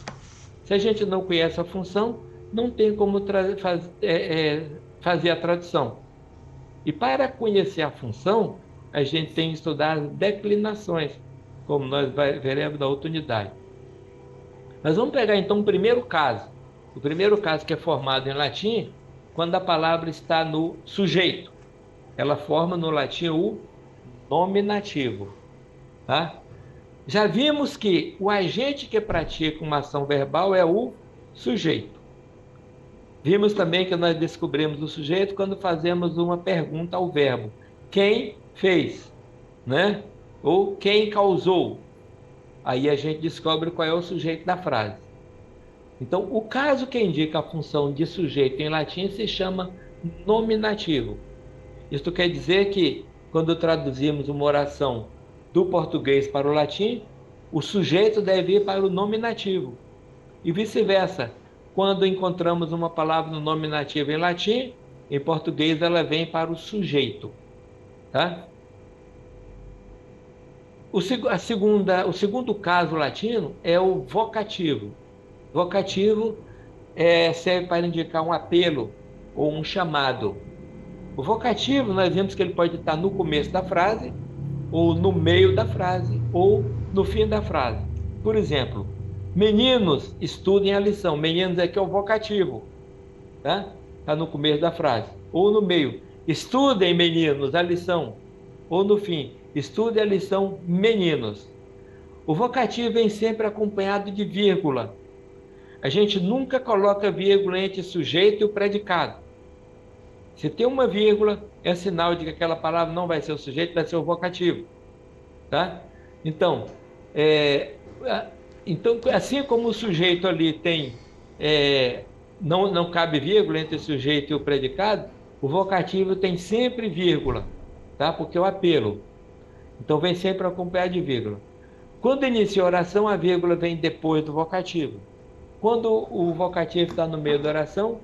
[SPEAKER 1] Se a gente não conhece a função, não tem como fazer a tradução. E para conhecer a função, a gente tem que estudar as declinações, como nós veremos na outra unidade. Mas vamos pegar então o primeiro caso. O primeiro caso que é formado em latim, quando a palavra está no sujeito. Ela forma no latim o nominativo, tá? Já vimos que o agente que pratica uma ação verbal é o sujeito. Vimos também que nós descobrimos o sujeito quando fazemos uma pergunta ao verbo. Quem fez, né? Ou quem causou. Aí a gente descobre qual é o sujeito da frase. Então, o caso que indica a função de sujeito em latim se chama nominativo. Isto quer dizer que, quando traduzimos uma oração do português para o latim, o sujeito deve ir para o nominativo. E vice-versa. Quando encontramos uma palavra no nominativo em latim, em português ela vem para o sujeito. Tá? O segundo caso latino é o vocativo. Vocativo serve para indicar um apelo ou um chamado. O vocativo, nós vimos que ele pode estar no começo da frase, ou no meio da frase, ou no fim da frase. Por exemplo, meninos, estudem a lição. Meninos aqui é o vocativo, tá? Está no começo da frase. Ou no meio, estudem, meninos, a lição. Ou no fim, estudem a lição, meninos. O vocativo vem sempre acompanhado de vírgula. A gente nunca coloca vírgula entre sujeito e o predicado. Se tem uma vírgula, é sinal de que aquela palavra não vai ser o sujeito, vai ser o vocativo. Tá? Então, assim como o sujeito ali tem, não cabe vírgula entre o sujeito e o predicado, o vocativo tem sempre vírgula, tá? Porque é o apelo. Então, vem sempre acompanhado de vírgula. Quando inicia a oração, a vírgula vem depois do vocativo. Quando o vocativo está no meio da oração,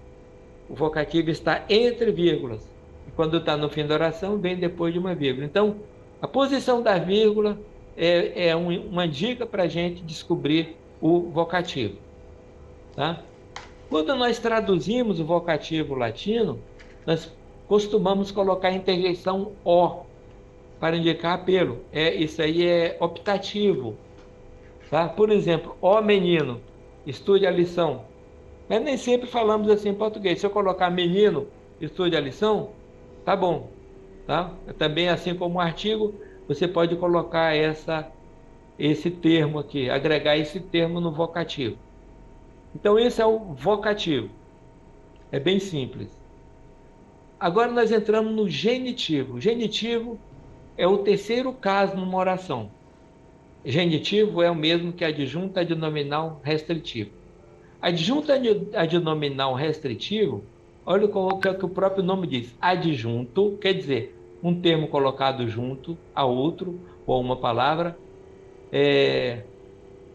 [SPEAKER 1] o vocativo está entre vírgulas. E quando está no fim da oração, vem depois de uma vírgula. Então, a posição da vírgula é uma dica para a gente descobrir o vocativo. Tá? Quando nós traduzimos o vocativo latino, nós costumamos colocar a interjeição O para indicar apelo. Isso aí é optativo. Tá? Por exemplo, ó menino, estude a lição. Mas nem sempre falamos assim em português. Se eu colocar menino, estude a lição, tá bom. Tá? Também, assim como um artigo, você pode colocar esse termo aqui, agregar esse termo no vocativo. Então, esse é o vocativo. É bem simples. Agora nós entramos no genitivo. O genitivo é o terceiro caso numa oração. Genitivo é o mesmo que adjunto adnominal restritivo. Adjunto adnominal restritivo, olha o que o próprio nome diz. Adjunto quer dizer um termo colocado junto a outro ou uma palavra.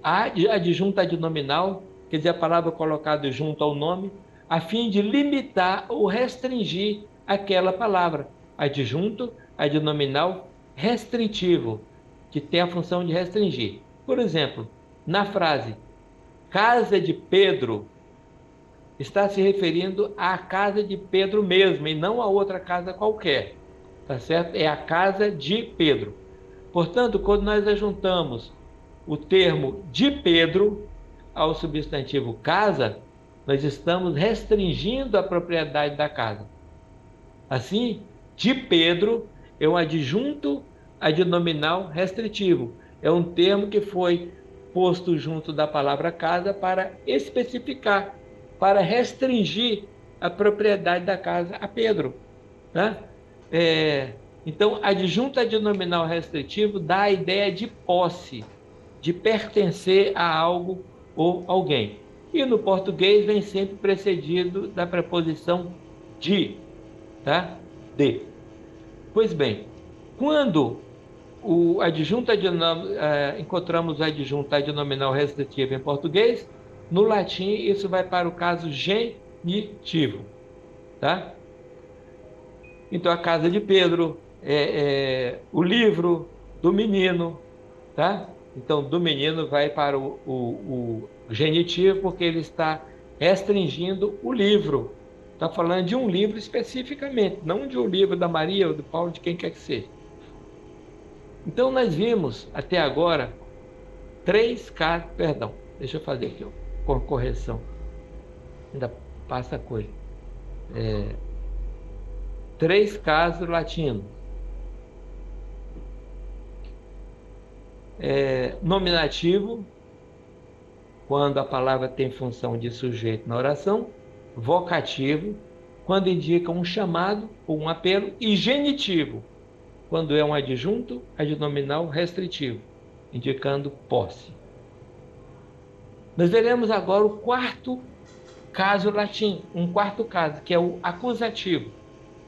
[SPEAKER 1] Adjunto adnominal quer dizer a palavra colocada junto ao nome, a fim de limitar ou restringir aquela palavra. Adjunto adnominal restritivo, que tem a função de restringir. Por exemplo, na frase casa de Pedro, está se referindo à casa de Pedro mesmo, e não a outra casa qualquer, tá certo? É a casa de Pedro. Portanto, quando nós ajuntamos o termo de Pedro ao substantivo casa, nós estamos restringindo a propriedade da casa. Assim, de Pedro é um adjunto adnominal restritivo. É um termo que foi posto junto da palavra casa para especificar, para restringir a propriedade da casa a Pedro. Tá? Então, adjunto adnominal restritivo dá a ideia de posse, de pertencer a algo ou alguém. E no português vem sempre precedido da preposição de, tá? De. Pois bem, quando o adjunto encontramos o adjunto adnominal restritivo em português, no latim isso vai para o caso genitivo, tá? Então a casa de Pedro, o livro do menino, tá? Então do menino vai para o genitivo porque ele está restringindo o livro. Está falando de um livro especificamente, não de um livro da Maria ou do Paulo, de quem quer que seja. Então nós vimos até agora Deixa eu fazer aqui com correção. Ainda passa coisa. 3 casos latinos. Nominativo, quando a palavra tem função de sujeito na oração. Vocativo, quando indica um chamado ou um apelo. E genitivo, quando é um adjunto adnominal restritivo, indicando posse. Nós veremos agora o quarto caso latim, um quarto caso, que é o acusativo.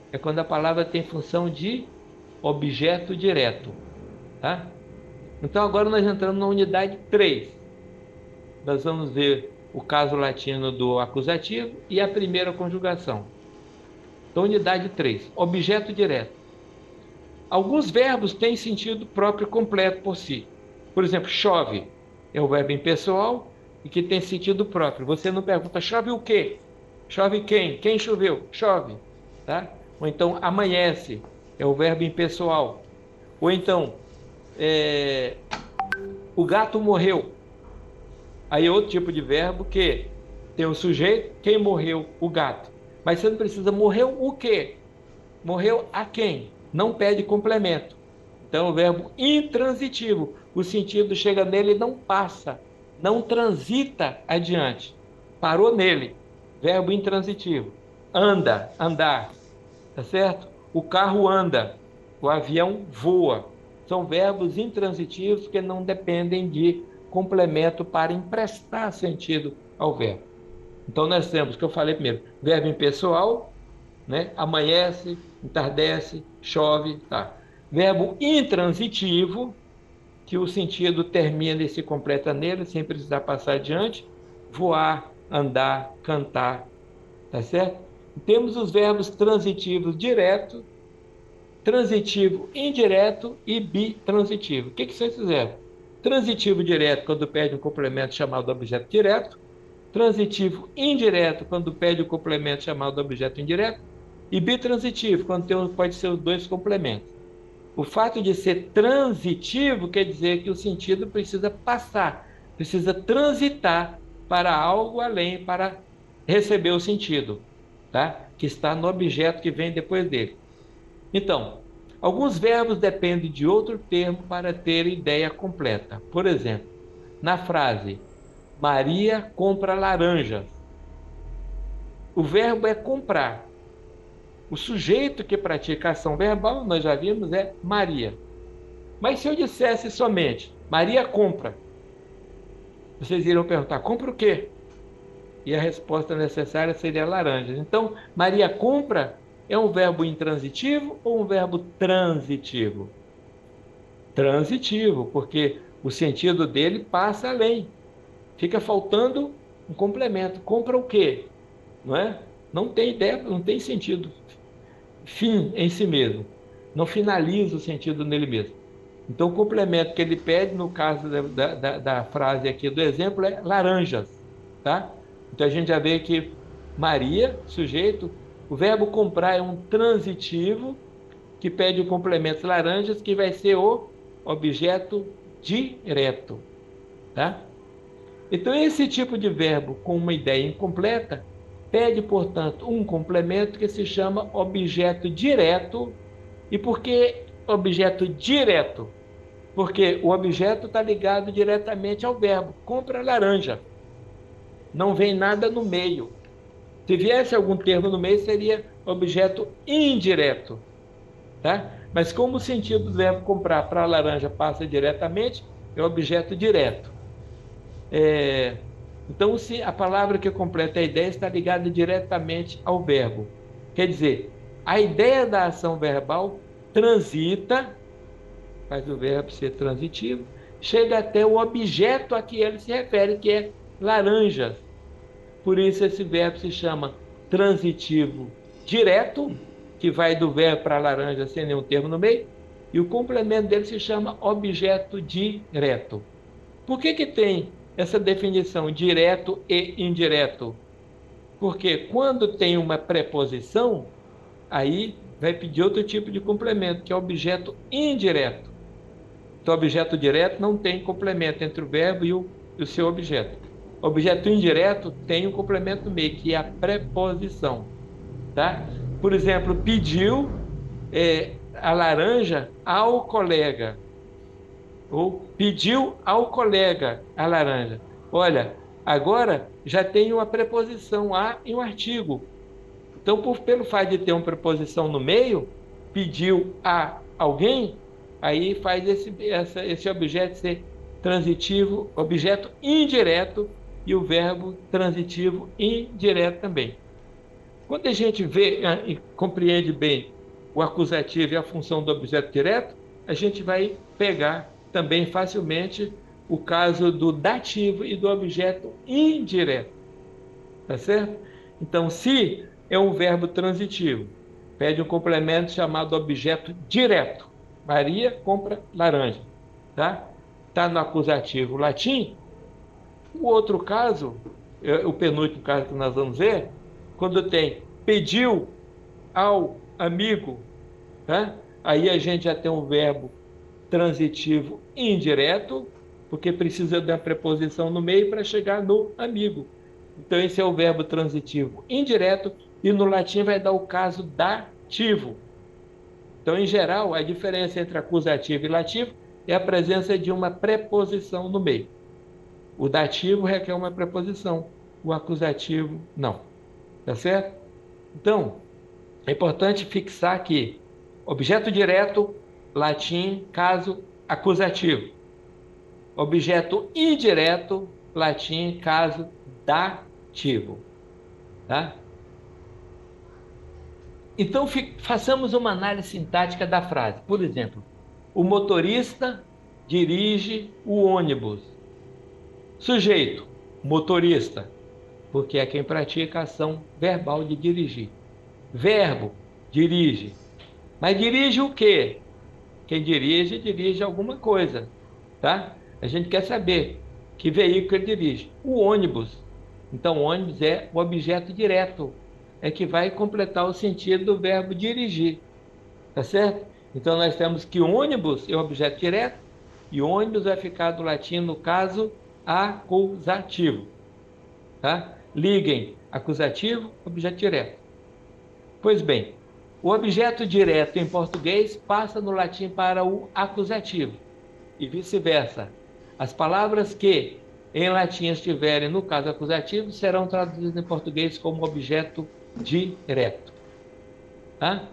[SPEAKER 1] É quando a palavra tem função de objeto direto. Tá? Então agora nós entramos na unidade 3. Nós vamos ver o caso latino do acusativo e a primeira conjugação. Então, unidade 3, objeto direto. Alguns verbos têm sentido próprio completo por si. Por exemplo, chove é o verbo impessoal e que tem sentido próprio. Você não pergunta, chove o quê? Chove quem? Quem choveu? Chove. Tá? Ou então, amanhece é o verbo impessoal. Ou então, o gato morreu. Aí é outro tipo de verbo que tem o sujeito, quem morreu? O gato. Mas você não precisa, morreu o quê? Morreu a quem? Não pede complemento. Então, o verbo intransitivo, o sentido chega nele e não passa, não transita adiante. Parou nele. Verbo intransitivo. Anda, andar. Tá certo? O carro anda, o avião voa. São verbos intransitivos que não dependem de complemento para emprestar sentido ao verbo. Então nós temos, que eu falei primeiro, verbo impessoal, né? Amanhece, entardece, chove, tá. Verbo intransitivo, que o sentido termina e se completa nele, sem precisar passar adiante, voar, andar, cantar, tá certo? E temos os verbos transitivos direto, transitivo indireto e bitransitivo. O que são esses verbos? Transitivo direto, quando pede um complemento chamado objeto direto. Transitivo indireto, quando pede um complemento chamado objeto indireto. E bitransitivo, quando pode ser os dois complementos. O fato de ser transitivo quer dizer que o sentido precisa passar, precisa transitar para algo além, para receber o sentido, tá? Que está no objeto que vem depois dele. Então, alguns verbos dependem de outro termo para ter ideia completa. Por exemplo, na frase Maria compra laranjas. O verbo é comprar. O sujeito que pratica a ação verbal, nós já vimos, é Maria. Mas se eu dissesse somente Maria compra, vocês iriam perguntar, compra o quê? E a resposta necessária seria laranjas. Então, Maria compra é um verbo intransitivo ou um verbo transitivo? Transitivo, porque o sentido dele passa além. Fica faltando um complemento. Compra o quê? Não é? Não tem ideia, não tem sentido. Fim em si mesmo. Não finaliza o sentido nele mesmo. Então, o complemento que ele pede, no caso da frase aqui do exemplo, é laranjas. Tá? Então, a gente já vê que Maria, sujeito, o verbo comprar é um transitivo que pede o complemento laranjas, que vai ser o objeto direto. Tá? Então, esse tipo de verbo com uma ideia incompleta pede, portanto, um complemento que se chama objeto direto. E por que objeto direto? Porque o objeto está ligado diretamente ao verbo. Compra laranja. Não vem nada no meio. Se viesse algum termo no meio, seria objeto indireto. Tá? Mas como o sentido do verbo comprar para laranja passa diretamente, é objeto direto. Então, se a palavra que completa a ideia está ligada diretamente ao verbo. Quer dizer, a ideia da ação verbal transita, faz o verbo ser transitivo, chega até o objeto a que ele se refere, que é laranjas. Por isso esse verbo se chama transitivo direto, que vai do verbo para laranja sem nenhum termo no meio, e o complemento dele se chama objeto direto. Por que tem essa definição direto e indireto? Porque quando tem uma preposição, aí vai pedir outro tipo de complemento, que é objeto indireto. Então, objeto direto não tem complemento entre o verbo e o e o seu objeto. Objeto indireto tem um complemento no meio, que é a preposição, tá? Por exemplo, pediu a laranja ao colega, ou pediu ao colega a laranja. Olha, agora já tem uma preposição a e um artigo. Então, pelo fato de ter uma preposição no meio, pediu a alguém, aí faz esse objeto ser transitivo, objeto indireto, e o verbo transitivo indireto também. Quando a gente vê e compreende bem o acusativo e a função do objeto direto, a gente vai pegar também facilmente o caso do dativo e do objeto indireto. Tá certo? Então, se é um verbo transitivo, pede um complemento chamado objeto direto. Maria compra laranja. Tá? Tá no acusativo latim. O outro caso, o penúltimo caso que nós vamos ver, quando tem pediu ao amigo, tá? Aí a gente já tem um verbo transitivo indireto, porque precisa de uma preposição no meio para chegar no amigo. Então, esse é o verbo transitivo indireto, e no latim vai dar o caso dativo. Então, em geral, a diferença entre acusativo e lativo é a presença de uma preposição no meio. O dativo requer uma preposição, o acusativo não. Tá certo? Então, é importante fixar que objeto direto, latim, caso acusativo. Objeto indireto, latim, caso dativo. Tá? Então, façamos uma análise sintática da frase. Por exemplo, o motorista dirige o ônibus. Sujeito, motorista, porque é quem pratica a ação verbal de dirigir. Verbo, dirige. Mas dirige o quê? Quem dirige, dirige alguma coisa, tá? A gente quer saber que veículo ele dirige. O ônibus. Então, o ônibus é o objeto direto, é que vai completar o sentido do verbo dirigir, tá certo? Então, nós temos que ônibus é o objeto direto, e ônibus vai ficar do latim, no caso, acusativo, tá? Liguem, acusativo, objeto direto. Pois bem, o objeto direto em português passa no latim para o acusativo, e vice-versa. As palavras que em latim estiverem no caso acusativo serão traduzidas em português como objeto direto. Tá?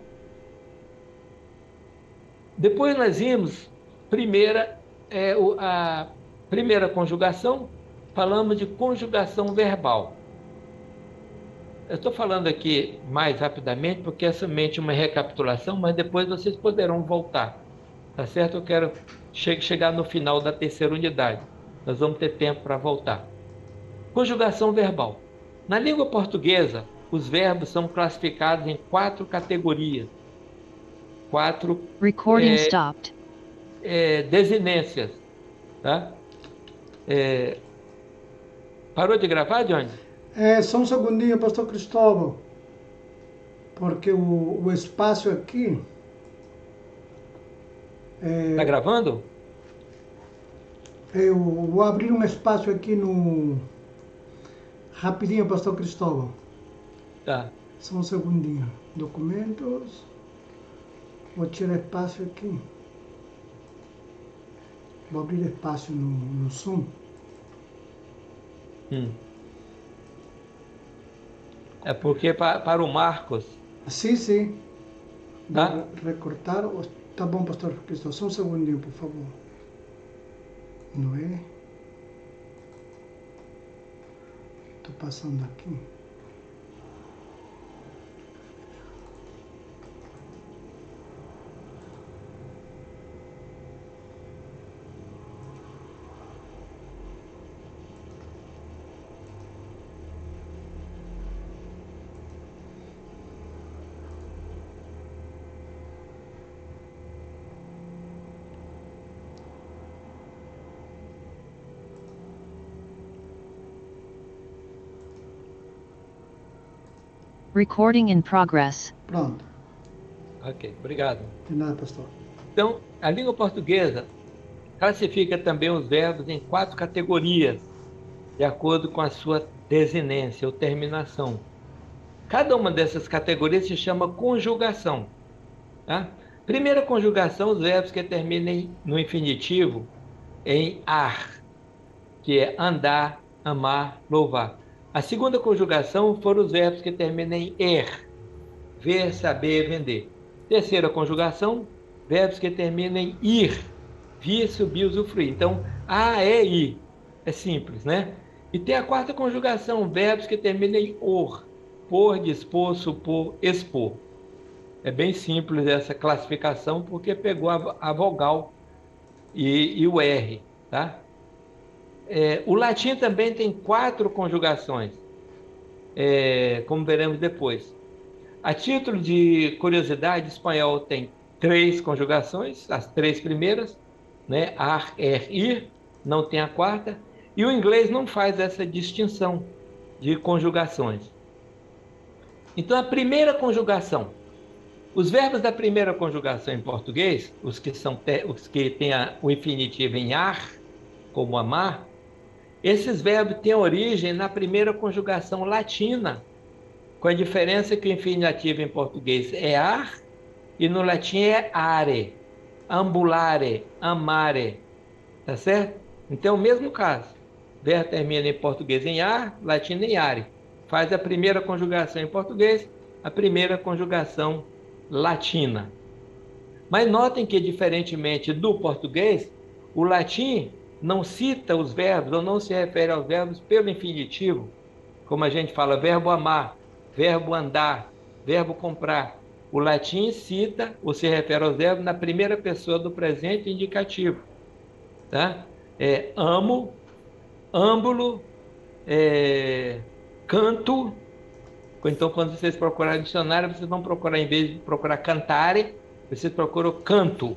[SPEAKER 1] Depois nós vimos a primeira conjugação, falamos de conjugação verbal. Eu estou falando aqui mais rapidamente porque é somente uma recapitulação, mas depois vocês poderão voltar. Tá certo? Eu quero chegar no final da terceira unidade. Nós vamos ter tempo para voltar. Conjugação verbal. Na língua portuguesa, os verbos são classificados em 4 categorias. 4 desinências. Tá? Parou de gravar, Johnny?
[SPEAKER 4] Só um segundinho, pastor Cristóvão. Porque o espaço aqui...
[SPEAKER 1] Está gravando?
[SPEAKER 4] Eu vou abrir um espaço aqui no... Rapidinho, pastor Cristóvão.
[SPEAKER 1] Tá.
[SPEAKER 4] Só um segundinho. Documentos. Vou tirar espaço aqui. Vou abrir espaço no Zoom.
[SPEAKER 1] É porque para o Marcos...
[SPEAKER 4] Sim.
[SPEAKER 1] Tá?
[SPEAKER 4] Recortar. Tá bom, pastor Cristóvão. Só um segundinho, por favor. Não é? Estou passando aqui.
[SPEAKER 5] Recording in progress.
[SPEAKER 4] Pronto.
[SPEAKER 1] Ok, obrigado.
[SPEAKER 4] De nada, pastor.
[SPEAKER 1] Então, a língua portuguesa classifica também os verbos em 4 categorias. de acordo com a sua desinência ou terminação. Cada uma dessas categorias se chama conjugação. Tá? Primeira conjugação, os verbos que terminem no infinitivo em ar, que é andar, amar, louvar. A segunda conjugação foram os verbos que terminam em er, ver, saber, vender. Terceira conjugação, verbos que terminam em ir, vir, subir, usufruir. Então, a, é, i. É simples, né? E tem a quarta conjugação, verbos que terminam em or, por, dispor, supor, expor. É bem simples essa classificação, porque pegou a vogal e o R, tá? O latim também tem 4 conjugações, como veremos depois. A título de curiosidade, o espanhol tem 3 conjugações, as 3 primeiras, né? Ar, er, ir, não tem a quarta. E o inglês não faz essa distinção de conjugações. Então, a primeira conjugação, os verbos da primeira conjugação em português, os que têm o infinitivo em ar, como amar, esses verbos têm origem na primeira conjugação latina, com a diferença que o infinitivo em português é ar e no latim é are, ambulare, amare, tá certo? Então, o mesmo caso, o verbo termina em português em ar, latino em are. Faz a primeira conjugação em português, a primeira conjugação latina. Mas notem que, diferentemente do português, o latim não cita os verbos ou não se refere aos verbos pelo infinitivo, como a gente fala verbo amar, verbo andar, verbo comprar. O latim cita ou se refere aos verbos na primeira pessoa do presente indicativo. Tá? Amo, âmbulo, canto. Então, quando vocês procurarem dicionário, vocês vão procurar, em vez de procurar cantare, vocês procuram canto.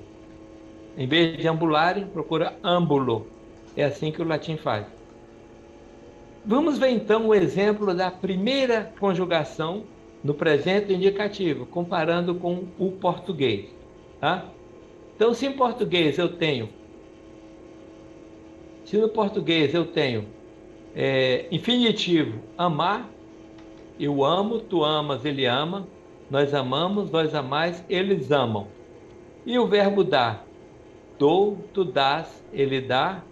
[SPEAKER 1] Em vez de ambulare, procura âmbulo. É assim que o latim faz. Vamos ver então o exemplo da primeira conjugação no presente indicativo, comparando com o português. Tá? Então, se no português eu tenho infinitivo amar, eu amo, tu amas, ele ama, nós amamos, vós amais, eles amam. E o verbo dar, dou, tu dás, ele dá,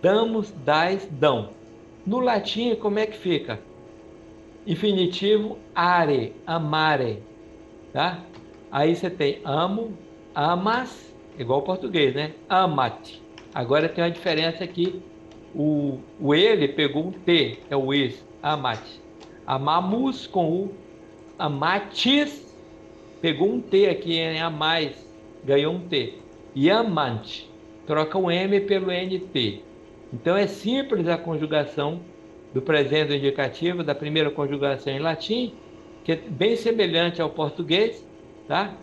[SPEAKER 1] damos, dais, dão. No latim, como é que fica? Infinitivo are, amare, tá? Aí você tem amo, amas, igual ao português, né? Amate. Agora tem uma diferença aqui, o ele pegou um T, é o is, amate. Amamos com o amates, pegou um T aqui em amais, ganhou um T. E amante, troca o M pelo NT. Então é simples a conjugação do presente indicativo, da primeira conjugação em latim, que é bem semelhante ao português, tá?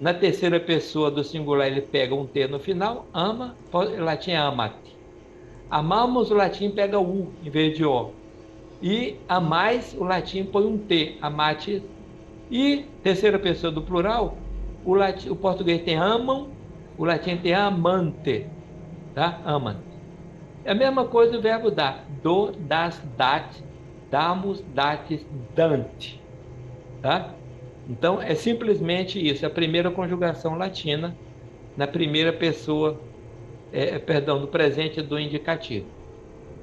[SPEAKER 1] Na terceira pessoa do singular ele pega um T no final, ama, o latim é amate. Amamos, o latim pega U em vez de O. E amais, o latim põe um T, amate. E terceira pessoa do plural, o português tem amam, o latim tem amante, tá? Amante. É a mesma coisa o verbo dar, do, das, dat, damos, dates, dante, tá? Então, é simplesmente isso, a primeira conjugação latina na primeira pessoa, no presente do indicativo.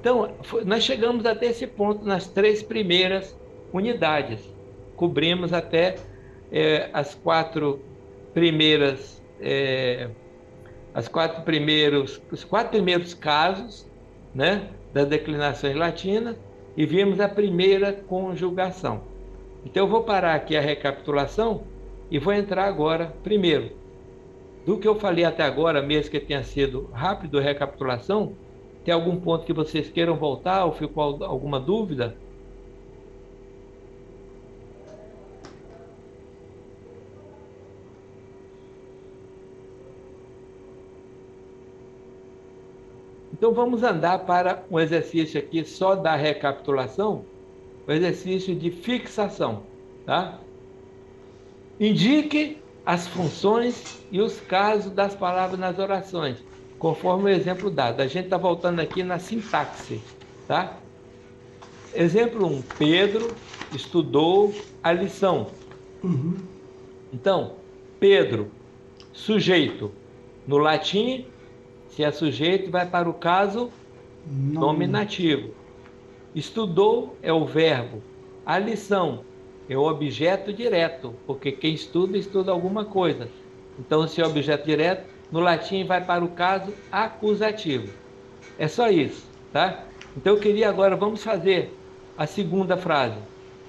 [SPEAKER 1] Então, nós chegamos até esse ponto nas 3 primeiras unidades. Cobrimos até os 4 primeiros casos, né, das declinações latinas e vimos a primeira conjugação. Então, eu vou parar aqui a recapitulação e vou entrar agora, primeiro, do que eu falei até agora, mesmo que tenha sido rápido a recapitulação. Tem algum ponto que vocês queiram voltar ou ficou alguma dúvida? Então vamos andar para um exercício aqui só da recapitulação, o exercício de fixação, tá? Indique as funções e os casos das palavras nas orações, conforme o exemplo dado. A gente está voltando aqui na sintaxe, tá? Exemplo 1, Pedro estudou a lição. Então, Pedro, sujeito. No latim, se é sujeito, vai para o caso nominativo. Estudou é o verbo. A lição é o objeto direto, porque quem estuda, estuda alguma coisa. Então, se é objeto direto, no latim vai para o caso acusativo. É só isso, tá? Então, eu queria agora, vamos fazer a segunda frase.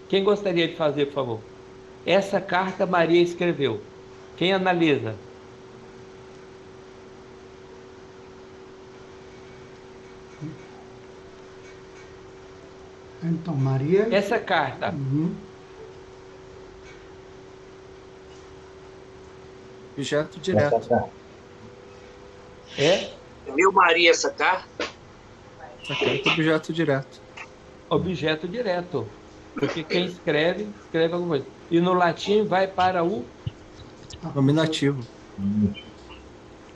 [SPEAKER 1] Quem gostaria de fazer, por favor? Essa carta Maria escreveu. Quem analisa?
[SPEAKER 4] Então, Maria...
[SPEAKER 1] Essa carta.
[SPEAKER 2] Objeto direto.
[SPEAKER 3] Viu, Maria, essa carta?
[SPEAKER 2] Essa carta é objeto direto.
[SPEAKER 1] Objeto direto. Porque quem escreve, escreve alguma coisa. E no latim vai para o...
[SPEAKER 2] Nominativo.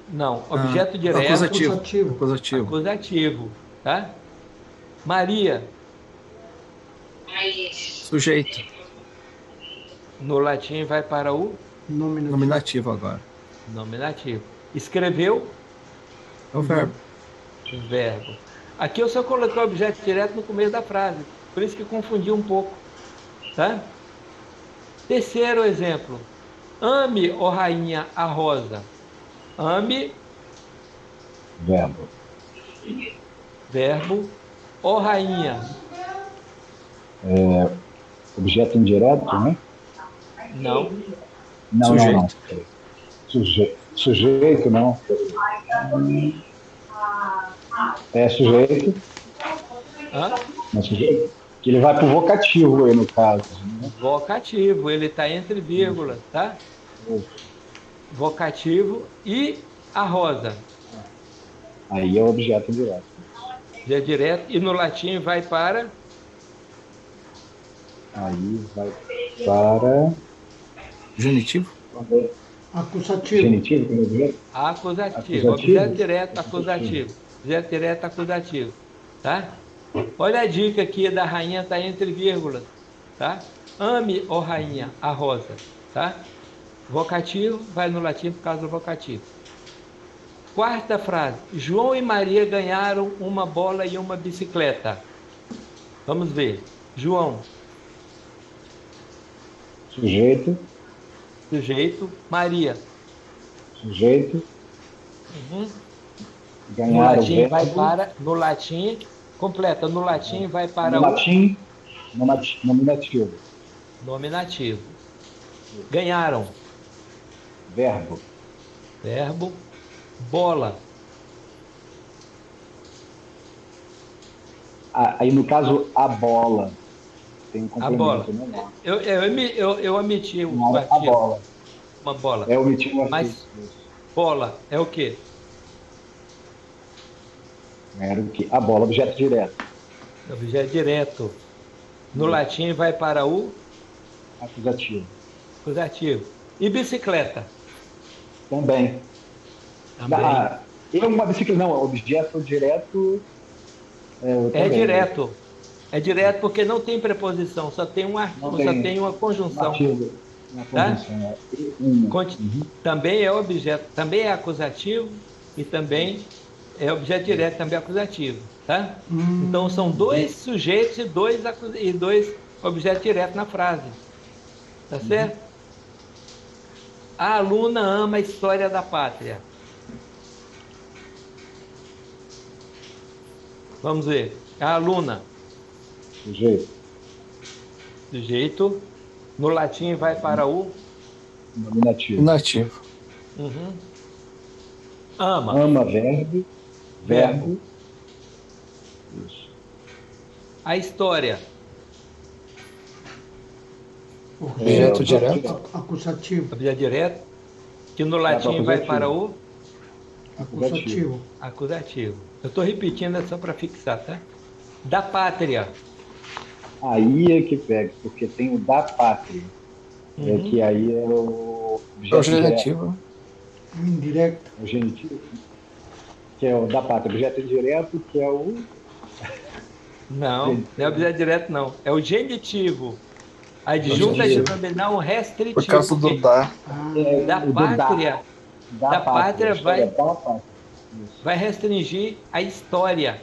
[SPEAKER 1] Não, objeto direto. Acusativo. Tá? Maria.
[SPEAKER 2] Sujeito.
[SPEAKER 1] No latim vai para o...
[SPEAKER 2] Nominativo agora.
[SPEAKER 1] Nominativo. Escreveu?
[SPEAKER 2] É o verbo.
[SPEAKER 1] O verbo. Aqui eu só coloquei o objeto direto no começo da frase. Por isso que confundi um pouco. Tá? Terceiro exemplo. Ame, ó rainha, a rosa. Ame. Verbo. Ó rainha.
[SPEAKER 5] Objeto indireto, né?
[SPEAKER 1] Não.
[SPEAKER 5] Não. Sujeito, não. É sujeito. Não, sujeito. Que ele vai para o vocativo aí, no caso. Né?
[SPEAKER 1] Vocativo, ele está entre vírgulas, tá? Vocativo e a rosa.
[SPEAKER 5] Aí é o objeto indireto.
[SPEAKER 1] Já direto. E no latim vai para...
[SPEAKER 5] Aí vai para...
[SPEAKER 2] Genitivo?
[SPEAKER 4] Acusativo.
[SPEAKER 5] Genitivo, quer dizer?
[SPEAKER 1] Acusativo. Objeto direto, acusativo. Objeto direto, acusativo. Tá? Olha a dica aqui da rainha, está entre vírgulas. Tá? Ame, ó rainha, a rosa. Tá? Vocativo, vai no latim por causa do vocativo. Quarta frase. João e Maria ganharam uma bola e uma bicicleta. Vamos ver. João.
[SPEAKER 5] Sujeito.
[SPEAKER 1] Maria.
[SPEAKER 5] Sujeito. Ganharam
[SPEAKER 1] no latim
[SPEAKER 5] verbo.
[SPEAKER 1] vai para... No latim, completa. No latim vai para
[SPEAKER 5] no latim, nominativo.
[SPEAKER 1] Nominativo. Ganharam.
[SPEAKER 5] Verbo.
[SPEAKER 1] Bola.
[SPEAKER 5] Aí, no caso, a bola. Tem um complemento,
[SPEAKER 1] A bola.
[SPEAKER 5] Né?
[SPEAKER 1] Eu omiti o
[SPEAKER 5] a
[SPEAKER 1] artigo.
[SPEAKER 5] bola.
[SPEAKER 1] Uma bola.
[SPEAKER 5] Omiti o artigo.
[SPEAKER 1] Mas bola é o quê?
[SPEAKER 5] Era o quê? A bola, objeto direto.
[SPEAKER 1] Objeto direto. No latim vai para o...
[SPEAKER 5] Acusativo.
[SPEAKER 1] E bicicleta?
[SPEAKER 5] Também. Uma bicicleta, não, objeto direto...
[SPEAKER 1] direto. É direto porque não tem preposição, só tem um artigo, só tem uma conjunção. Tá? Também é objeto, também é acusativo e também é objeto direto, também é acusativo. Tá? Então são dois sujeitos e dois objetos diretos na frase. Tá certo? A aluna ama a história da pátria. Vamos ver. A aluna. Sujeito. No latim vai para o...
[SPEAKER 5] Nominativo.
[SPEAKER 1] Ama.
[SPEAKER 5] Ama, verbo. Isso.
[SPEAKER 1] A história.
[SPEAKER 2] Objeto direto.
[SPEAKER 4] Acusativo.
[SPEAKER 1] Objeto direto. Que no latim vai para o... Acusativo. Eu estou repetindo só para fixar, tá? Da pátria.
[SPEAKER 5] Aí é que pega, porque tem o da pátria. É que aí é o objeto
[SPEAKER 2] genitivo.
[SPEAKER 4] Indireto.
[SPEAKER 5] O genitivo. Que é o da pátria. Objeto direto, que é o...
[SPEAKER 1] Não, não é objeto direto, não. É o genitivo. Adjunta adnominal restritivo.
[SPEAKER 2] Por causa do da.
[SPEAKER 1] Da
[SPEAKER 5] O do
[SPEAKER 1] pátria. Da pátria
[SPEAKER 5] história da pátria. Isso.
[SPEAKER 1] vai restringir a história.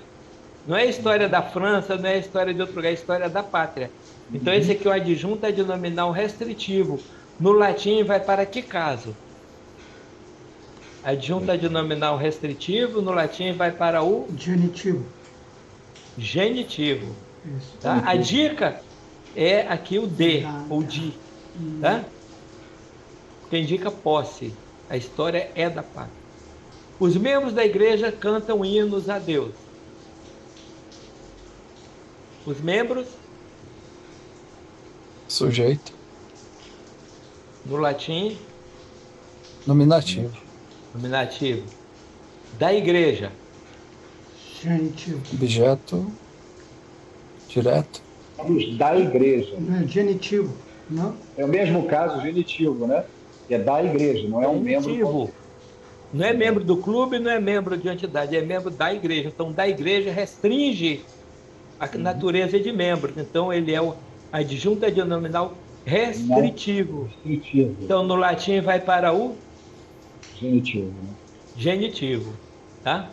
[SPEAKER 1] Não é a história da França, não é a história de outro lugar, é a história da pátria. Então, esse aqui é o adjunto adnominal restritivo. No latim, vai para que caso? Adjunto adnominal restritivo, no latim, vai para o
[SPEAKER 4] Genitivo.
[SPEAKER 1] genitivo.
[SPEAKER 4] Isso.
[SPEAKER 1] Tá? A dica é aqui o de, ou de. Tá? Que indica posse. A história é da pátria. Os membros da igreja cantam hinos a Deus. Os membros,
[SPEAKER 2] Sujeito.
[SPEAKER 1] no latim,
[SPEAKER 2] Nominativo.
[SPEAKER 1] nominativo. Da igreja,
[SPEAKER 4] Genitivo.
[SPEAKER 2] Objeto. Direto.
[SPEAKER 5] Os da igreja.
[SPEAKER 4] Não é genitivo, não?
[SPEAKER 5] É o mesmo caso genitivo, né? Que é da igreja, não é um membro.
[SPEAKER 1] genitivo. Não é membro do clube, não é membro de entidade, é membro da igreja. Então, da igreja restringe a natureza de membro. Então, ele é o adjunto adnominal restritivo.
[SPEAKER 5] Restritivo.
[SPEAKER 1] Então, no latim, vai para o
[SPEAKER 5] Genitivo, né?
[SPEAKER 1] genitivo. Tá?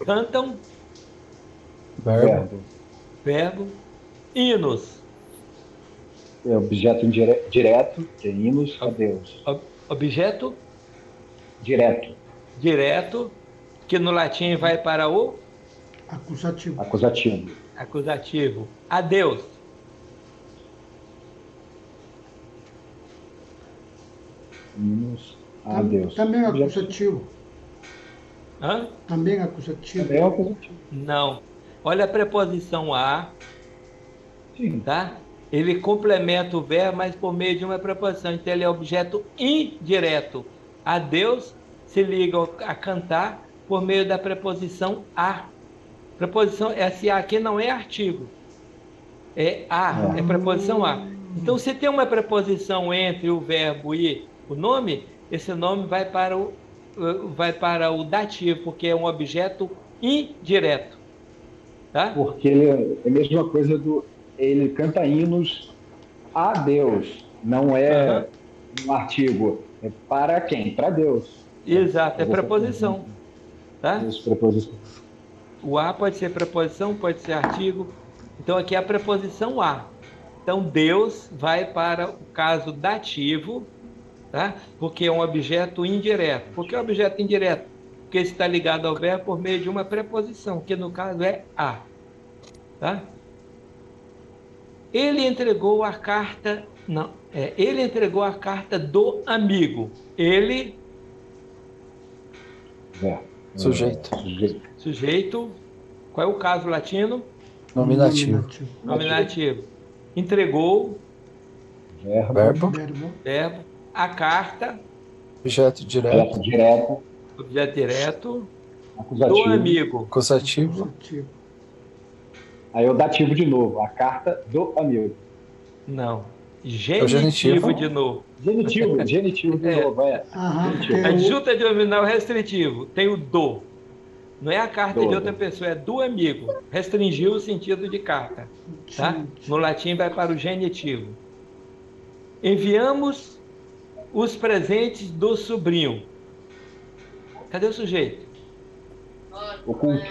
[SPEAKER 1] Cantam,
[SPEAKER 2] Verbo.
[SPEAKER 1] verbo, hinos.
[SPEAKER 5] É objeto direto, que é hinos a Deus.
[SPEAKER 1] Objeto
[SPEAKER 5] Direto.
[SPEAKER 1] direto, que no latim vai para o
[SPEAKER 4] Acusativo.
[SPEAKER 5] Acusativo.
[SPEAKER 1] acusativo. A Deus.
[SPEAKER 5] Hinos a Deus.
[SPEAKER 4] Também é
[SPEAKER 5] Objeto-
[SPEAKER 4] acusativo.
[SPEAKER 1] Hã?
[SPEAKER 4] Também é acusativo.
[SPEAKER 5] Também é acusativo.
[SPEAKER 1] Não. Olha a preposição a,
[SPEAKER 5] Sim.
[SPEAKER 1] tá? Ele complementa o verbo, mas por meio de uma preposição. Então, ele é objeto indireto. A Deus se liga a cantar por meio da preposição a. Preposição, esse a aqui não é artigo. É a, é preposição a. Então, se tem uma preposição entre o verbo e o nome, esse nome vai para o dativo, porque é um objeto indireto. Tá?
[SPEAKER 5] Porque ele é a mesma coisa do. Ele canta hinos a Deus. Não é um artigo. É para quem? Para Deus.
[SPEAKER 1] Exato, é preposição. Tá?
[SPEAKER 5] Isso, preposição.
[SPEAKER 1] O a pode ser preposição, pode ser artigo. Então, aqui é a preposição a. Então, Deus vai para o caso dativo, tá? Porque é um objeto indireto. Por que é um objeto indireto? Porque está ligado ao verbo por meio de uma preposição, que no caso é a. Tá? Ele entregou a carta. Não, ele entregou a carta do amigo. Ele,
[SPEAKER 2] Sujeito.
[SPEAKER 1] sujeito. Qual é o caso latino?
[SPEAKER 2] Nominativo.
[SPEAKER 1] Nominativo. Entregou,
[SPEAKER 2] Verbo.
[SPEAKER 1] verbo, a carta,
[SPEAKER 2] Objeto direto.
[SPEAKER 5] Objeto direto.
[SPEAKER 1] objeto direto,
[SPEAKER 5] Acusativo.
[SPEAKER 1] do amigo.
[SPEAKER 2] Acusativo.
[SPEAKER 4] Acusativo.
[SPEAKER 5] Aí é o dativo de novo. A carta do amigo.
[SPEAKER 1] Não.
[SPEAKER 2] genitivo.
[SPEAKER 1] Genitivo de novo.
[SPEAKER 5] Genitivo. Genitivo de novo. É.
[SPEAKER 4] Aham,
[SPEAKER 5] Genitivo.
[SPEAKER 4] tem o-
[SPEAKER 1] Adjunto adnominal restritivo. Tem o do. Não é a carta
[SPEAKER 5] Do.
[SPEAKER 1] de outra pessoa, é do amigo. Restringiu o sentido de carta. Tá? No latim vai para o genitivo. Enviamos os presentes do sobrinho. Cadê o sujeito?
[SPEAKER 5] Oculto.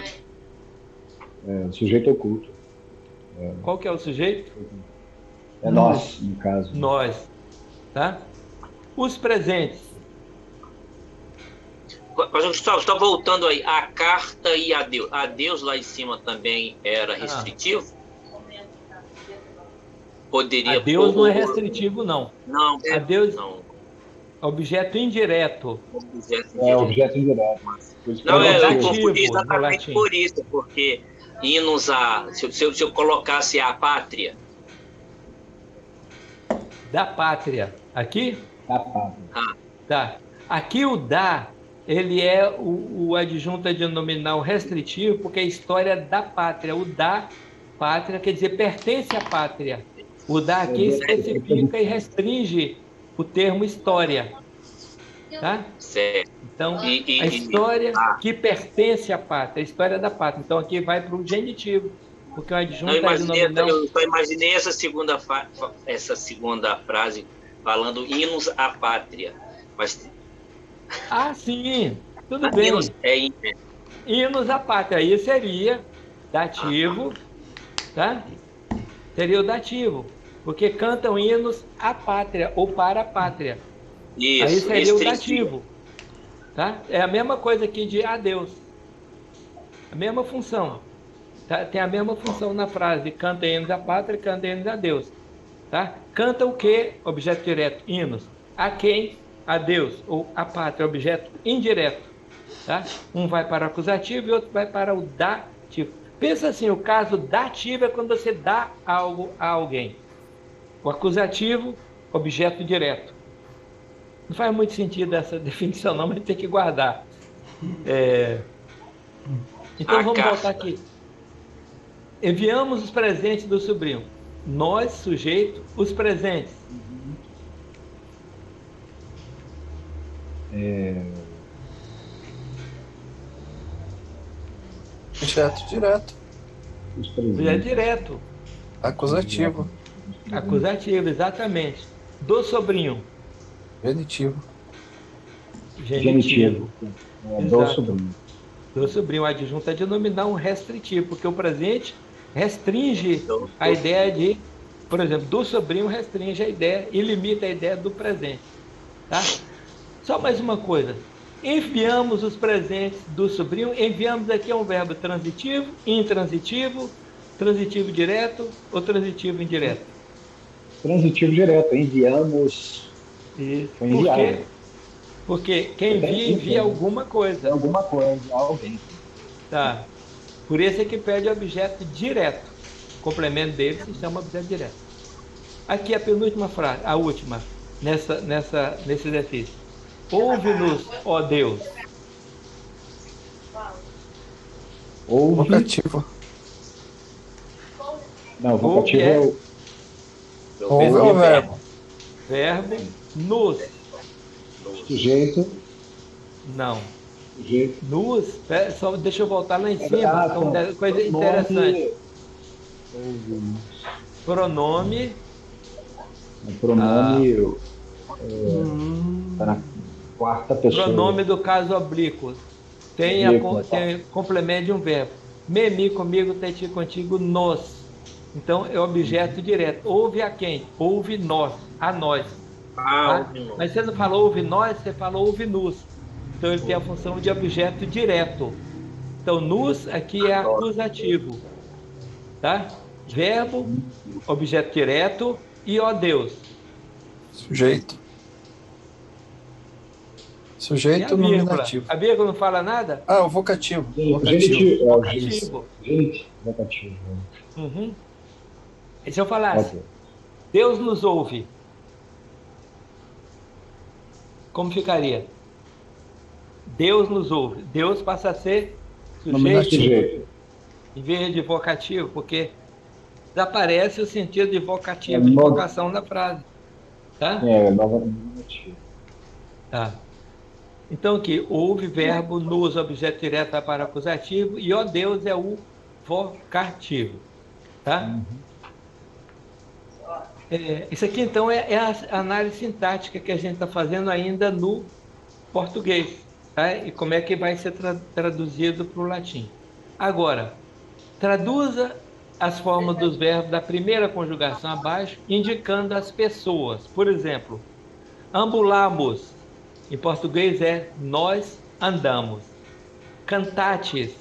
[SPEAKER 5] É, sujeito oculto.
[SPEAKER 1] Qual que é o sujeito?
[SPEAKER 5] É nós, no caso.
[SPEAKER 1] Nós. Tá? Os presentes.
[SPEAKER 3] Mas, Gustavo, está voltando aí. A carta e a Deus. A Deus lá em cima também era restritivo? Poderia.
[SPEAKER 1] A Deus não é restritivo, não.
[SPEAKER 3] Não,
[SPEAKER 1] A Deus
[SPEAKER 3] não.
[SPEAKER 1] é objeto indireto.
[SPEAKER 5] É objeto indireto.
[SPEAKER 3] Não, eu
[SPEAKER 1] dativo,
[SPEAKER 3] confundi
[SPEAKER 1] no latim.
[SPEAKER 3] exatamente por isso, porque hinos a. Se eu colocasse a pátria.
[SPEAKER 1] Da pátria. Aqui? Tá. Aqui o da, ele é o adjunto adnominal restritivo, porque é a história da pátria. O da pátria quer dizer pertence à pátria. O da aqui especifica e restringe o termo história. Tá?
[SPEAKER 3] Certo.
[SPEAKER 1] Então, a história que pertence à pátria, a história da pátria. Então, aqui vai para o genitivo. porque o adjunto
[SPEAKER 3] Não,
[SPEAKER 1] adnominal...
[SPEAKER 3] eu só imaginei essa segunda frase falando hinos à pátria. Mas
[SPEAKER 1] Ah, sim, tudo bem.
[SPEAKER 3] hinos é hino.
[SPEAKER 1] Hinos à pátria, aí seria dativo, tá? Seria o dativo, porque cantam hinos à pátria ou para a pátria. Aí
[SPEAKER 3] Isso,
[SPEAKER 1] seria o
[SPEAKER 3] restritivo.
[SPEAKER 1] dativo, tá? É a mesma coisa aqui de a Deus. A mesma função. Tá? Tem a mesma função na frase, canta hinos à pátria, canta hinos a Deus. Tá? Canta o que? Objeto direto, hinos. A quem? A Deus, ou a pátria, objeto indireto. Tá? Um vai para o acusativo e outro vai para o dativo. Pensa assim, o caso dativo é quando você dá algo a alguém. O acusativo, objeto direto. Não faz muito sentido essa definição não, mas tem que guardar. Então vamos voltar aqui. Enviamos os presentes do sobrinho. Nós, sujeito, os presentes.
[SPEAKER 2] Objeto direto.
[SPEAKER 1] É direto.
[SPEAKER 2] Acusativo.
[SPEAKER 1] Acusativo, exatamente. Do sobrinho.
[SPEAKER 2] Genitivo.
[SPEAKER 1] Genitivo.
[SPEAKER 5] Do
[SPEAKER 1] Exato.
[SPEAKER 5] sobrinho.
[SPEAKER 1] Do sobrinho. O adjunto é denominal um restritivo, porque o presente restringe a ideia de, por exemplo, do sobrinho restringe a ideia e limita a ideia do presente. Tá? Só mais uma coisa. Enviamos os presentes do sobrinho. Enviamos aqui é um verbo transitivo, intransitivo, transitivo direto ou transitivo indireto?
[SPEAKER 5] Transitivo direto. Enviamos.
[SPEAKER 1] Isso.
[SPEAKER 5] Foi
[SPEAKER 1] Por
[SPEAKER 5] enviado.
[SPEAKER 1] quê? Porque quem envia alguma coisa.
[SPEAKER 5] Alguma coisa, alguém.
[SPEAKER 1] Tá. Por isso é que pede objeto direto. O complemento dele se chama objeto direto. Aqui a penúltima frase, a última, nesse exercício. Ouve-nos, ó Deus.
[SPEAKER 5] Ouve.
[SPEAKER 2] Vocativo.
[SPEAKER 5] Não, vocativo
[SPEAKER 1] Ouve
[SPEAKER 5] é o.
[SPEAKER 2] Ouve é o verbo.
[SPEAKER 1] Verbo, nos.
[SPEAKER 5] Sujeito.
[SPEAKER 1] Não.
[SPEAKER 5] Sujeito.
[SPEAKER 1] Nos, só deixa eu voltar lá em cima,
[SPEAKER 5] Então,
[SPEAKER 1] coisa interessante.
[SPEAKER 5] Ouve.
[SPEAKER 1] Pronome,
[SPEAKER 5] O pronome tá na quarta pessoa.
[SPEAKER 1] pronome do caso oblíquo. Tem complemento de um verbo. Me, comigo, ti, contigo, nos. Então é objeto direto. Ouve a quem? Ouve nós, a nós. Tá? Mas você não falou ouve nós, você falou ouve nos. Então ele tem a função de objeto direto. Então nos aqui é acusativo. Tá? Verbo, objeto direto e ó Deus.
[SPEAKER 2] Sujeito. Sujeito nominativo.
[SPEAKER 1] A vírgula não fala nada?
[SPEAKER 2] Ah, o vocativo.
[SPEAKER 5] Genitivo.
[SPEAKER 1] Vocativo.
[SPEAKER 5] Vocativo.
[SPEAKER 1] Uhum. E se eu falasse, Deus nos ouve, como ficaria? Deus nos ouve. Deus passa a ser sujeito em vez de vocativo, porque desaparece o sentido de vocativo, de vocação da frase. Tá?
[SPEAKER 5] Novamente.
[SPEAKER 1] Tá. Então aqui, ouve, verbo, nos, objeto direto vai para acusativo, e ó Deus é o vocativo. Tá? Isso aqui então é a análise sintática que a gente está fazendo ainda no português. Tá? E como é que vai ser traduzido para o latim. Agora, traduza as formas dos verbos da primeira conjugação abaixo, indicando as pessoas. Por exemplo, ambulamos, em português é nós andamos. Cantates,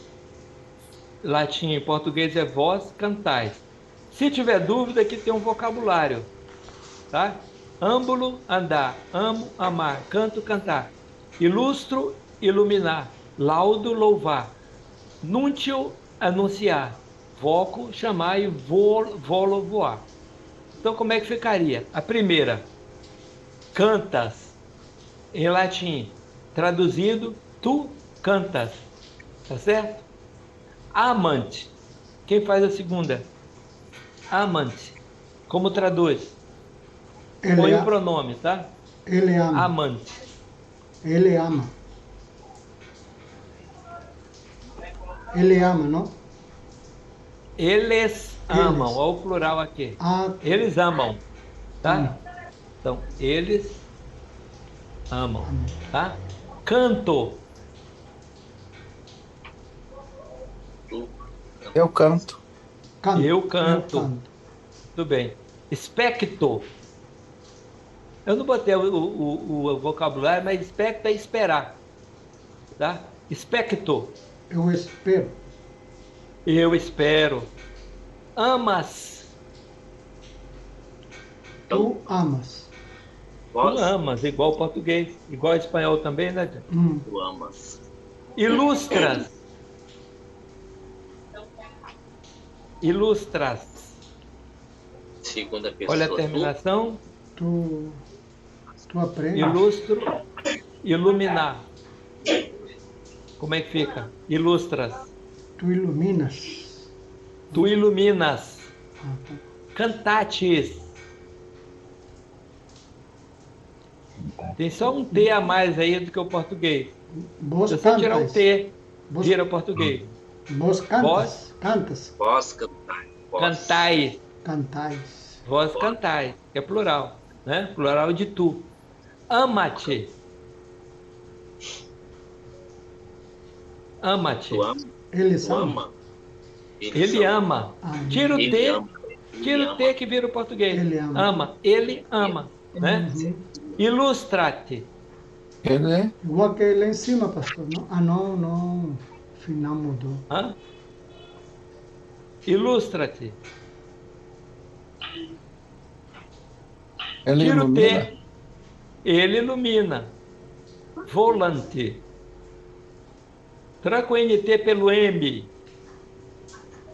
[SPEAKER 1] latim, em português é vós cantais. Se tiver dúvida, aqui tem um vocabulário. Tá? Âmbulo, andar. Amo, amar. Canto, cantar. Ilustro, iluminar. Laudo, louvar. Núntio, anunciar. Voco, chamar e volo, voar. Então, como é que ficaria? A primeira, cantas, em latim, traduzido, tu cantas. Tá certo? Amante. Quem faz a segunda? Amante. Como traduz? Põe o pronome, tá?
[SPEAKER 4] Ele ama.
[SPEAKER 1] Amante.
[SPEAKER 4] Ele ama. Ele ama, não?
[SPEAKER 1] Eles amam. Olha o plural aqui.
[SPEAKER 4] Ah,
[SPEAKER 1] Eles amam. Tá? Então, eles amam. Tá? Canto.
[SPEAKER 2] Eu canto.
[SPEAKER 4] canto.
[SPEAKER 1] Eu canto. Tudo bem. Expecto. Eu não botei o vocabulário, mas expecto é esperar. Tá? Expecto.
[SPEAKER 4] Eu espero.
[SPEAKER 1] Eu espero. Amas.
[SPEAKER 4] Tu amas.
[SPEAKER 1] Tu
[SPEAKER 3] Vós,
[SPEAKER 1] amas, igual o português, igual o espanhol também, né?
[SPEAKER 3] tu amas.
[SPEAKER 1] Ilustras. Ilustras.
[SPEAKER 3] Segunda pessoa.
[SPEAKER 1] Olha a terminação.
[SPEAKER 4] Tu aprendes.
[SPEAKER 1] Ilustro. Iluminar. Como é que fica? Ilustras.
[SPEAKER 4] Tu iluminas.
[SPEAKER 1] Tu iluminas.
[SPEAKER 4] Ah, tá.
[SPEAKER 1] Cantates. Tem só um T a mais aí do que o português.
[SPEAKER 4] Vos
[SPEAKER 1] Se você tirar o
[SPEAKER 4] cantas.
[SPEAKER 1] T,
[SPEAKER 4] Vos,
[SPEAKER 1] vira português.
[SPEAKER 4] vos cantas. Cantas.
[SPEAKER 3] Vós cantai. Vós.
[SPEAKER 1] Cantai.
[SPEAKER 4] Cantais.
[SPEAKER 1] Vós cantai, que é plural, né? Plural de tu. Ama-te. Ama-te.
[SPEAKER 3] Tu ama.
[SPEAKER 4] Eles
[SPEAKER 3] Tu
[SPEAKER 4] amam.
[SPEAKER 3] ama.
[SPEAKER 1] Ele ama.
[SPEAKER 4] Ah,
[SPEAKER 1] Tira o
[SPEAKER 3] Ele
[SPEAKER 1] T,
[SPEAKER 3] ama.
[SPEAKER 1] tira o T que vira o português.
[SPEAKER 4] Ele ama.
[SPEAKER 1] Ama. Ele ama, né?
[SPEAKER 4] Uhum.
[SPEAKER 1] Ilustra-te.
[SPEAKER 2] Ele
[SPEAKER 4] Igual que lá em cima, pastor. Não? Ah, não. Final mudou.
[SPEAKER 1] Hã? Ilustra-te.
[SPEAKER 2] ele
[SPEAKER 1] Tira o
[SPEAKER 2] ilumina.
[SPEAKER 1] T. Ele ilumina. Volante. Troca o NT pelo M.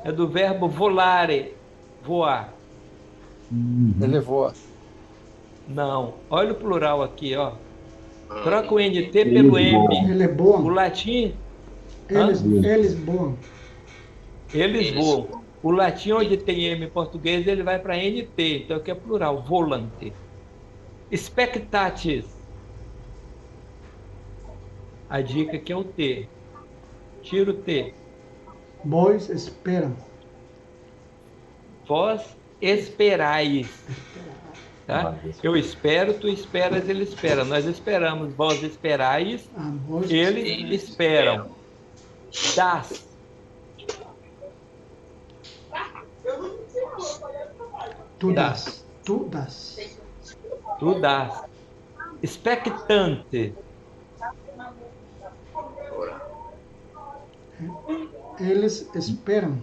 [SPEAKER 1] É do verbo volare. Voar.
[SPEAKER 2] Ele voa.
[SPEAKER 1] Não. Olha o plural aqui, ó. Troca o NT
[SPEAKER 5] Ele
[SPEAKER 1] pelo
[SPEAKER 5] voa.
[SPEAKER 1] M.
[SPEAKER 4] Ele é
[SPEAKER 1] O
[SPEAKER 4] bom.
[SPEAKER 1] latim,
[SPEAKER 4] Eles bom.
[SPEAKER 1] eles
[SPEAKER 3] Eles
[SPEAKER 1] voam. O latim, onde tem M em português, ele vai para NT. Então aqui é plural. Volante. Expectatis. A dica aqui é o T. Tira o T.
[SPEAKER 4] Bois esperam.
[SPEAKER 1] Vós esperais. Tá? Eu espero, tu esperas, ele espera. Nós esperamos, vós esperais,
[SPEAKER 4] Ah, bois.
[SPEAKER 1] eles esperam. Das.
[SPEAKER 4] Tu
[SPEAKER 1] Dá.
[SPEAKER 4] das. Tu das.
[SPEAKER 1] Tu dás. Expectante.
[SPEAKER 4] Eles esperam.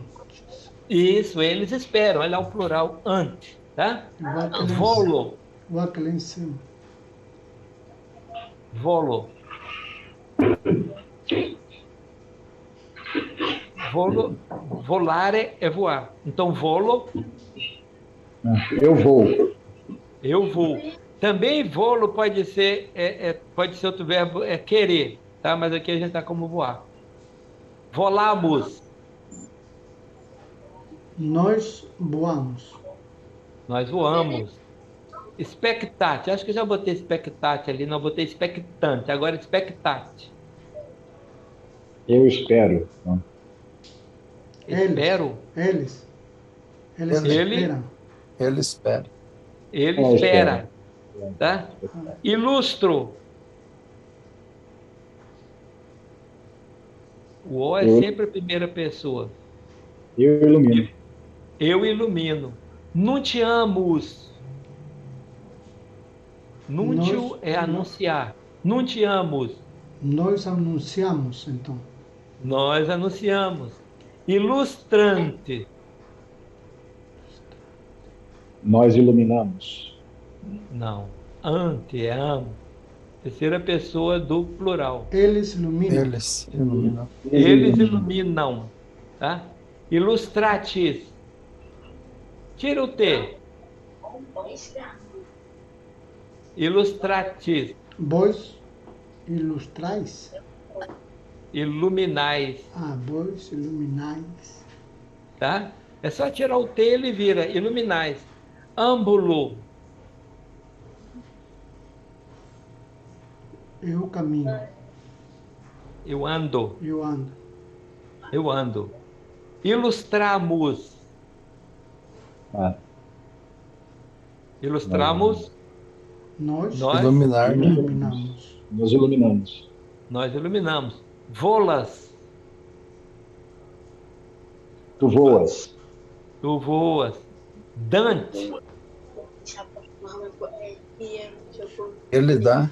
[SPEAKER 1] Isso, eles esperam. Olha lá o plural, ante. Tá?
[SPEAKER 4] Igual que lá em cima.
[SPEAKER 1] Volo.
[SPEAKER 4] Igual que lá em cima.
[SPEAKER 1] Volo. Volo. Volare é voar. Então, volo,
[SPEAKER 5] Eu vou.
[SPEAKER 1] eu vou. Também volo pode ser, pode ser outro verbo, é querer. Tá? Mas aqui a gente está como voar. Volamos.
[SPEAKER 4] Nós voamos.
[SPEAKER 1] Nós voamos. Expectate. Acho que eu já botei expectate ali, não botei expectante. Agora expectate.
[SPEAKER 5] Eu espero.
[SPEAKER 1] Espero.
[SPEAKER 4] Eles
[SPEAKER 1] Ele-
[SPEAKER 4] esperam.
[SPEAKER 2] Ele espera.
[SPEAKER 1] Ele
[SPEAKER 5] Eu
[SPEAKER 1] espera. Tá? Ilustro. O O é sempre a primeira pessoa.
[SPEAKER 5] Eu ilumino.
[SPEAKER 1] Eu ilumino. Nuntiamus. Núntio
[SPEAKER 4] Nós-
[SPEAKER 1] é anunciar. Nuntiamus.
[SPEAKER 4] Nós anunciamos, então.
[SPEAKER 1] Nós anunciamos. Ilustrante.
[SPEAKER 5] Nós iluminamos.
[SPEAKER 1] Não. Ante é amo. Terceira pessoa do plural.
[SPEAKER 4] Eles iluminam.
[SPEAKER 2] Eles iluminam.
[SPEAKER 1] Eles iluminam. Tá? Ilustratis. Tira o T. Ilustratis.
[SPEAKER 4] Vós ilustrais.
[SPEAKER 1] Iluminais.
[SPEAKER 4] Ah, vós iluminais.
[SPEAKER 1] Tá? É só tirar o T e ele vira. Iluminais. Âmbulo.
[SPEAKER 4] Eu caminho.
[SPEAKER 1] Eu ando.
[SPEAKER 4] Eu ando.
[SPEAKER 1] Eu ando. Ilustramos.
[SPEAKER 5] Ah,
[SPEAKER 1] Ilustramos.
[SPEAKER 4] Nós
[SPEAKER 1] Nós.
[SPEAKER 2] Iluminar, né?
[SPEAKER 4] iluminamos.
[SPEAKER 5] nós iluminamos.
[SPEAKER 1] Nós iluminamos. Volas.
[SPEAKER 5] Tu voas.
[SPEAKER 1] Tu voas. Dante.
[SPEAKER 2] Ele dá.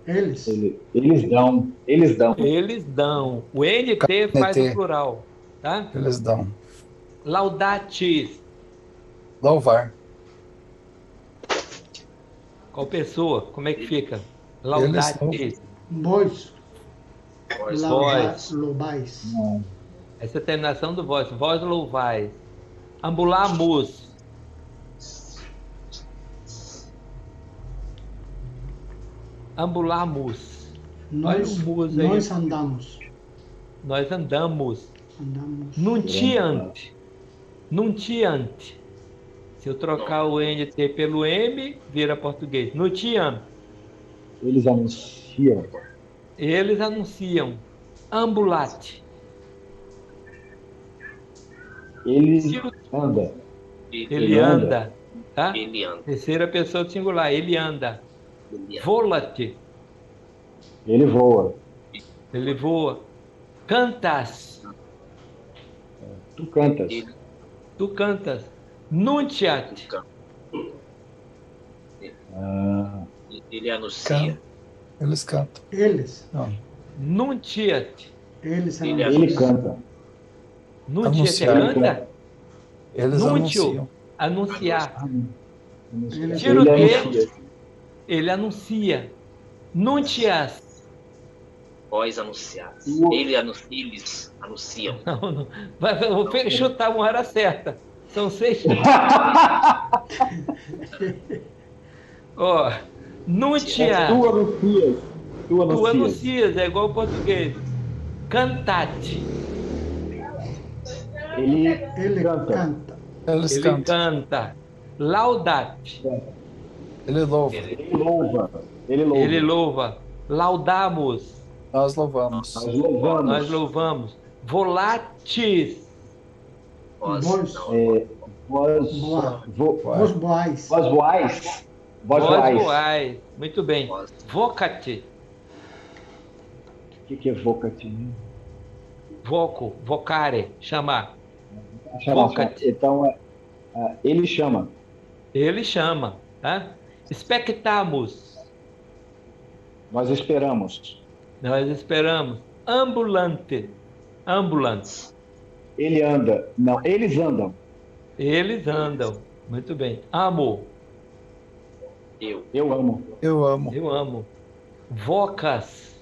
[SPEAKER 4] Eles.
[SPEAKER 5] Eles dão. Eles dão.
[SPEAKER 1] Eles dão. O NT faz o plural. Tá?
[SPEAKER 2] Eles dão.
[SPEAKER 1] Laudatis.
[SPEAKER 2] Louvar.
[SPEAKER 1] Qual pessoa? Como é que fica?
[SPEAKER 2] Eles
[SPEAKER 1] Laudatis.
[SPEAKER 4] Vós.
[SPEAKER 1] Vós.
[SPEAKER 4] Louvais.
[SPEAKER 5] Não.
[SPEAKER 1] Essa é a terminação do vós. Vós louvais. Ambulamos. Ambulamos. Olha o mus aí.
[SPEAKER 4] Nós andamos.
[SPEAKER 1] Nós andamos.
[SPEAKER 4] Andamos.
[SPEAKER 1] Nuntiante. Nuntiante. Se eu trocar o NT pelo M, vira português. Nuntiante.
[SPEAKER 5] Eles anunciam.
[SPEAKER 1] Eles anunciam. Ambulate.
[SPEAKER 5] Eles andam.
[SPEAKER 1] Ele anda. Tá?
[SPEAKER 3] Ele anda.
[SPEAKER 1] Terceira pessoa do singular. Ele anda.
[SPEAKER 3] Ele anda.
[SPEAKER 1] Volate.
[SPEAKER 5] Ele voa.
[SPEAKER 1] Ele voa. Cantas.
[SPEAKER 5] Tu cantas.
[SPEAKER 3] Ele
[SPEAKER 1] Tu cantas. Nuntiat.
[SPEAKER 3] canta.
[SPEAKER 5] Ah,
[SPEAKER 3] Ele anuncia.
[SPEAKER 2] Can. Eles cantam.
[SPEAKER 4] Eles.
[SPEAKER 2] Não.
[SPEAKER 1] Nuntiat.
[SPEAKER 4] Eles
[SPEAKER 3] Ele
[SPEAKER 4] anunciam.
[SPEAKER 5] ele canta.
[SPEAKER 1] Nuntiat é
[SPEAKER 2] Anunciar.
[SPEAKER 1] canta?
[SPEAKER 2] Eles
[SPEAKER 1] Núntio.
[SPEAKER 2] anunciam.
[SPEAKER 1] Anunciar.
[SPEAKER 5] Ele
[SPEAKER 1] Tira o quê?
[SPEAKER 5] anuncia.
[SPEAKER 1] Ele anuncia. Nuntias.
[SPEAKER 3] Vós anunciados. Eles anunciam.
[SPEAKER 1] Não. Vou chutar uma hora certa. São 6. Ó. Nuntias.
[SPEAKER 5] Tu anuncias. Tu
[SPEAKER 1] Tu
[SPEAKER 5] anuncias.
[SPEAKER 1] anuncias, é igual ao português. Cantate.
[SPEAKER 5] Ele canta.
[SPEAKER 4] canta.
[SPEAKER 2] Eles
[SPEAKER 1] Ele
[SPEAKER 2] cantam.
[SPEAKER 1] canta. Laudate.
[SPEAKER 2] Ele louva.
[SPEAKER 5] Ele louva. Ele louva.
[SPEAKER 1] Ele louva. Laudamos.
[SPEAKER 2] Nós louvamos.
[SPEAKER 5] Nós louvamos.
[SPEAKER 1] Nós louvamos. Volatis.
[SPEAKER 3] Vós
[SPEAKER 4] Vós.
[SPEAKER 3] não.
[SPEAKER 5] Vós,
[SPEAKER 4] Boa.
[SPEAKER 5] vo,
[SPEAKER 4] Vós boais.
[SPEAKER 5] vós voais. Vós
[SPEAKER 1] Vós
[SPEAKER 5] voais.
[SPEAKER 1] voais. Muito bem.
[SPEAKER 3] Vós.
[SPEAKER 1] Vocate.
[SPEAKER 5] O que é vocativo?
[SPEAKER 1] Voco. Vocare. Chamar.
[SPEAKER 5] Chama.
[SPEAKER 1] Vocate.
[SPEAKER 5] Então, ele chama.
[SPEAKER 1] Ele chama. Tá? Expectamos.
[SPEAKER 5] Nós esperamos.
[SPEAKER 1] Nós esperamos. Ambulante. Ambulante.
[SPEAKER 5] Ele anda. Não, eles andam.
[SPEAKER 1] Eles andam. Muito bem. Amo.
[SPEAKER 5] Eu amo.
[SPEAKER 2] Eu amo.
[SPEAKER 1] Eu amo. Vocas.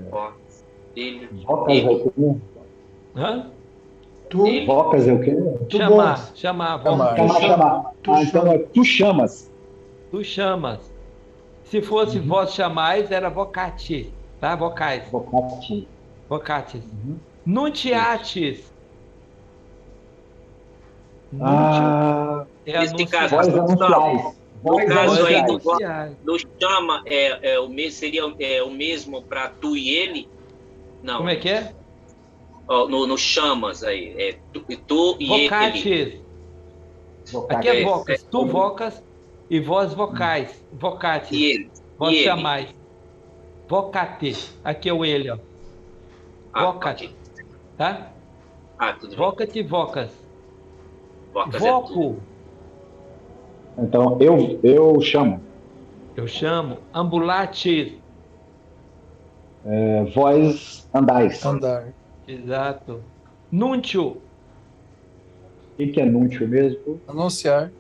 [SPEAKER 3] Vós. Ele.
[SPEAKER 5] Vocas é o quê?
[SPEAKER 1] Hã?
[SPEAKER 4] Tu.
[SPEAKER 3] Ele.
[SPEAKER 5] Vocas é o quê?
[SPEAKER 4] Tu
[SPEAKER 1] Chamar.
[SPEAKER 4] vós.
[SPEAKER 1] Chamar.
[SPEAKER 2] Chamar.
[SPEAKER 5] Chamar.
[SPEAKER 4] Tu
[SPEAKER 5] Então
[SPEAKER 4] chama.
[SPEAKER 5] tu chamas.
[SPEAKER 1] Tu chamas. Se fosse vós chamais, era vocati. Tá? Vocais.
[SPEAKER 5] Vocati.
[SPEAKER 1] Vocatis. Nuntiatis. Nuntium
[SPEAKER 5] Ah,
[SPEAKER 1] é
[SPEAKER 3] nesse caso,
[SPEAKER 5] vós
[SPEAKER 1] anunciar.
[SPEAKER 5] anunciais. Vós
[SPEAKER 3] caso aí do-
[SPEAKER 5] anunciais.
[SPEAKER 3] No chama o mesmo, seria o mesmo para tu e ele? Não.
[SPEAKER 1] Como é que é?
[SPEAKER 3] Ó, no chamas aí. Tu e ele.
[SPEAKER 1] Vocatis. Aqui é vocas. Tu vocas e vós vocais. Vocatis.
[SPEAKER 3] E ele.
[SPEAKER 1] Vós
[SPEAKER 3] e ele.
[SPEAKER 1] chamais. Vocate. Aqui é o ele, ó. Vocate.
[SPEAKER 3] Ok.
[SPEAKER 1] Tá?
[SPEAKER 3] Tudo bem.
[SPEAKER 1] Vocate, vocas.
[SPEAKER 3] Vocas é tudo.
[SPEAKER 1] Voco.
[SPEAKER 5] Então eu chamo.
[SPEAKER 1] Eu chamo. Ambulatis.
[SPEAKER 5] Vós andais.
[SPEAKER 2] Andar.
[SPEAKER 1] Exato. Núntio.
[SPEAKER 5] O que é anúncio mesmo?
[SPEAKER 2] Anunciar.